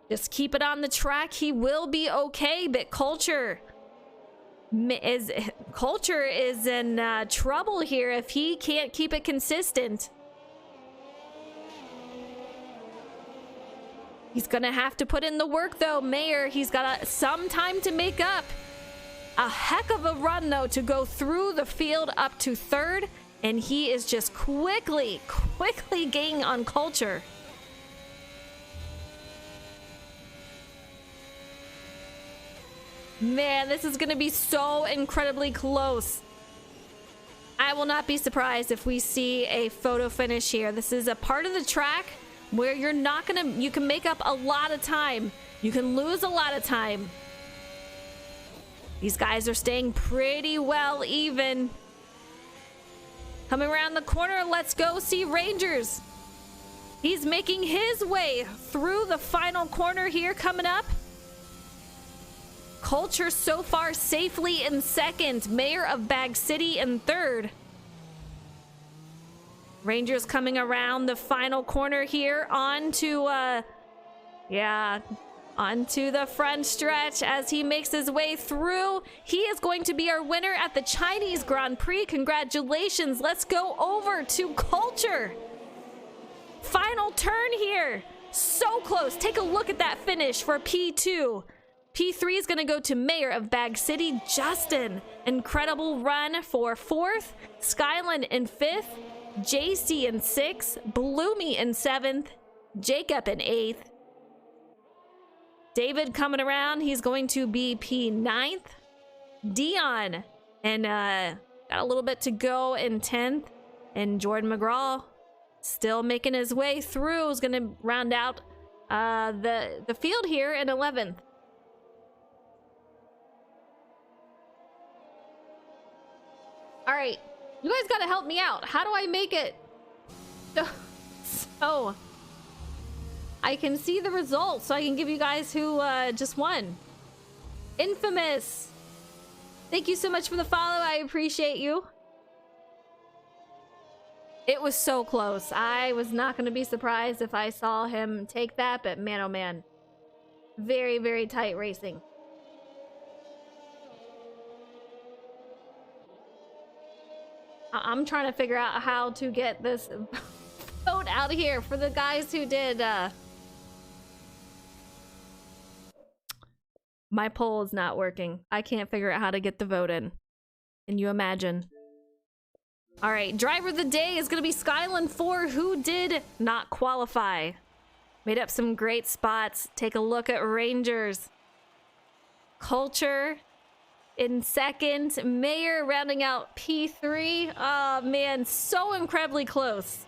Just keep it on the track. He will be okay, but Culture is in trouble here if he can't keep it consistent. He's gonna have to put in the work though. Mayor, he's got some time to make up. A heck of a run though to go through the field up to 3rd, and he is just quickly gaining on Culture. Man, this is gonna be so incredibly close. I will not be surprised if we see a photo finish here. This is a part of the track where you can make up a lot of time. You can lose a lot of time. These guys are staying pretty well even. Coming around the corner, let's go see Rangers. He's making his way through the final corner here coming up. Culture so far safely in 2nd. Mayor of Bag City in 3rd. Rangers coming around the final corner here onto the front stretch as he makes his way through. He is going to be our winner at the Chinese Grand Prix. Congratulations. Let's go over to Culture. Final turn here. So close. Take a look at that finish for P2. P3 is going to go to Mayor of Bag City, Justin. Incredible run for 4th. Skyland in 5th. JC in 6th. Bloomy in 7th. Jacob in 8th. David coming around. He's going to be P9th. Dion and got a little bit to go in 10th. And Jordan McGraw still making his way through. Is going to round out the field here in 11th. All right, you guys got to help me out. How do I make it so I can see the results, so I can give you guys who just won? Infamous, thank you so much for the follow. I appreciate you. It was so close. I was not going to be surprised if I saw him take that, but man, oh man. Very, very tight racing. I'm trying to figure out how to get this vote out of here for the guys who did. My poll is not working. I can't figure out how to get the vote in. Can you imagine? All right, driver of the day is going to be Skyland 4, who did not qualify. Made up some great spots. Take a look at Rangers. Culture in 2nd. Mayor rounding out P3. Oh, man, so incredibly close.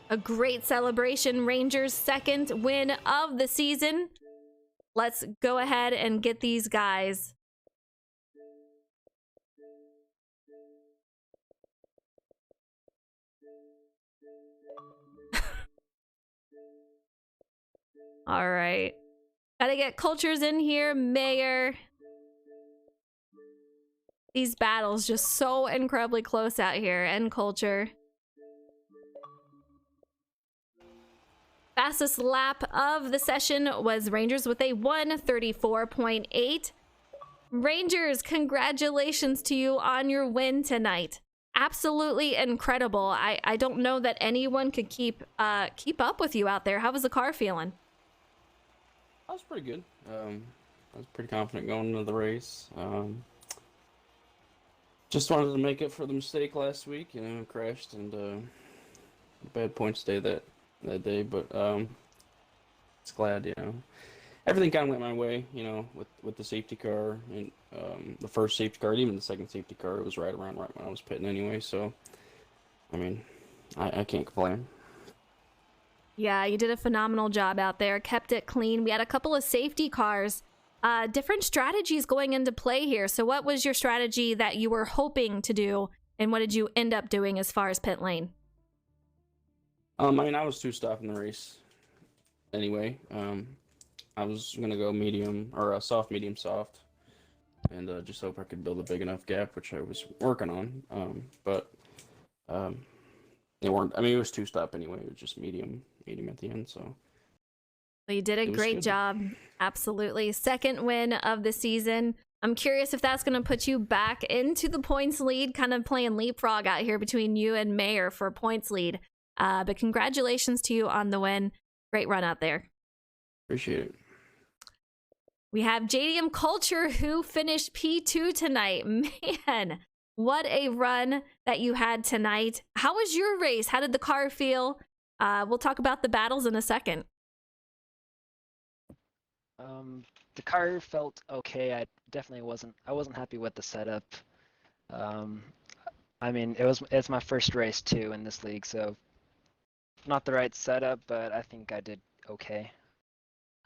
A great celebration. Rangers' 2nd win of the season. Let's go ahead and get these guys. All right. Gotta get Cultures in here. Mayor. These battles just so incredibly close out here. And Culture. Fastest lap of the session was Rangers with a 1:34.8. Rangers, congratulations to you on your win tonight. Absolutely incredible. I don't know that anyone could keep up with you out there. How was the car feeling? I was pretty good. I was pretty confident going into the race. Just wanted to make it for the mistake last week. Crashed and bad points day that day, but it's glad, everything kind of went my way, with the safety car and the first safety car, and even the second safety car. It was right when I was pitting anyway, so I mean, I can't complain. Yeah, you did a phenomenal job out there. Kept it clean. We had a couple of safety cars. Different strategies going into play here. So what was your strategy that you were hoping to do, and what did you end up doing as far as pit lane? I mean, I was two-stop in the race anyway. I was going to go medium, or soft, medium, soft, and just hope I could build a big enough gap, which I was working on. But they weren't, I mean, it was two-stop anyway. It was just medium at the end, so. Well, you did a great job. Absolutely. 2nd win of the season. I'm curious if that's going to put you back into the points lead, kind of playing leapfrog out here between you and Mayor for points lead. But congratulations to you on the win. Great run out there. Appreciate it. We have JDM Culture, who finished P2 tonight. Man, what a run that you had tonight. How was your race? How did the car feel? We'll talk about the battles in a second. The car felt okay. I definitely wasn't happy with the setup. I mean, it's my first race too in this league, so not the right setup, but I think I did okay.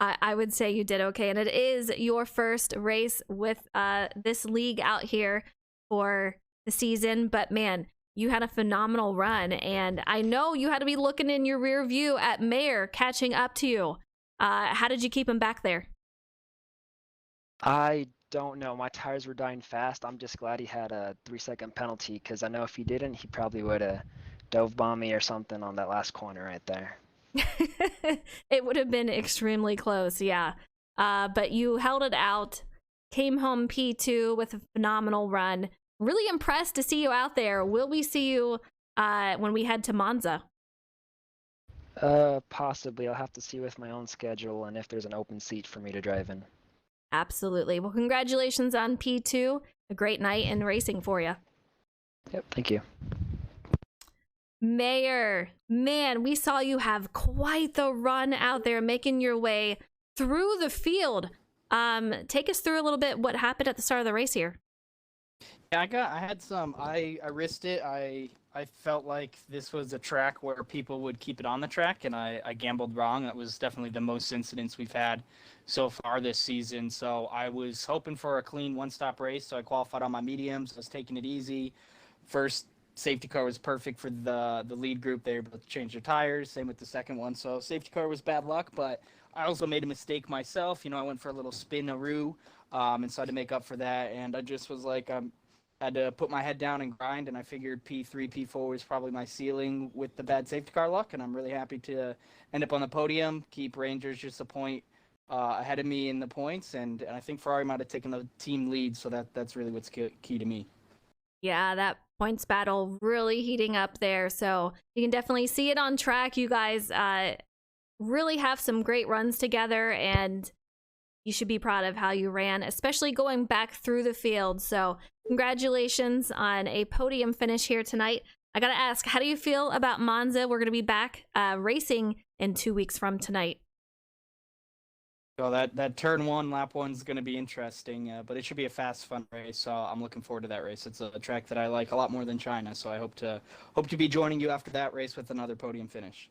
I would say you did okay, and it is your first race with this league out here for the season, but man, you had a phenomenal run, and I know you had to be looking in your rear view at Mayor catching up to you. How did you keep him back there? I don't know. My tires were dying fast. I'm just glad he had a 3-second penalty, because I know if he didn't, he probably would have dove bomb me or something on that last corner right there. It would have been extremely close, yeah. But you held it out, came home P2 with a phenomenal run. Really impressed to see you out there. Will we see you when we head to Monza? Possibly. I'll have to see with my own schedule and if there's an open seat for me to drive in. Absolutely. Well, congratulations on P2. A great night in racing for you. Yep, thank you. Mayor, man, we saw you have quite the run out there making your way through the field. Take us through a little bit what happened at the start of the race here. Yeah, I risked it. I felt like this was a track where people would keep it on the track, and I gambled wrong. That was definitely the most incidents we've had so far this season. So I was hoping for a clean one-stop race, so I qualified on my mediums. I was taking it easy. First safety car was perfect for the lead group. They were able to change their tires. Same with the second one. So safety car was bad luck, but I also made a mistake myself. I went for a little spin-a-roo, and so I had to make up for that. And I just was like, had to put my head down and grind, and I figured P3, P4 was probably my ceiling with the bad safety car luck, and I'm really happy to end up on the podium, keep Rangers just a point ahead of me in the points, and I think Ferrari might have taken the team lead, so that's really what's key to me. Yeah, that points battle really heating up there, so you can definitely see it on track. You guys really have some great runs together, and you should be proud of how you ran, especially going back through the field. So congratulations on a podium finish here tonight. I gotta ask, how do you feel about Monza? We're gonna be back racing in 2 weeks from tonight. So that turn one, lap one is going to be interesting, but it should be a fast, fun race. So I'm looking forward to that race. It's a track that I like a lot more than China. So I hope to be joining you after that race with another podium finish.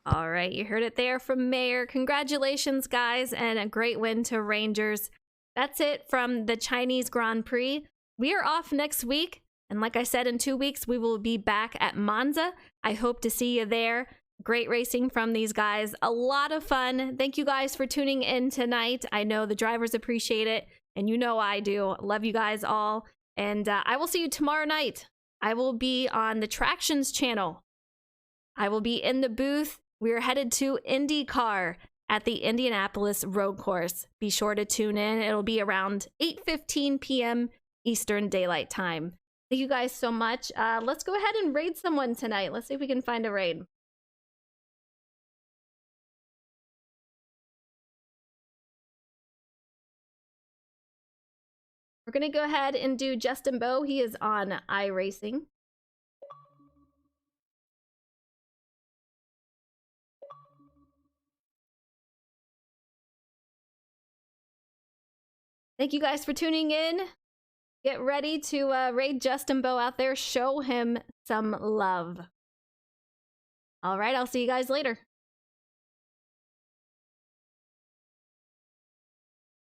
All right, you heard it there from Mayor. Congratulations, guys, and a great win to Rangers. That's it from the Chinese Grand Prix. We are off next week, and like I said, in 2 weeks, we will be back at Monza. I hope to see you there. Great racing from these guys. A lot of fun. Thank you guys for tuning in tonight. I know the drivers appreciate it, and you know I do. Love you guys all. And I will see you tomorrow night. I will be on the Tractions channel. I will be in the booth. We are headed to IndyCar at the Indianapolis Road Course. Be sure to tune in. It'll be around 8:15 p.m. Eastern Daylight Time. Thank you guys so much. Let's go ahead and raid someone tonight. Let's see if we can find a raid. We're going to go ahead and do Justin Bowe. He is on iRacing. Thank you guys for tuning in. Get ready to raid Justin Bowe out there. Show him some love. All right, I'll see you guys later.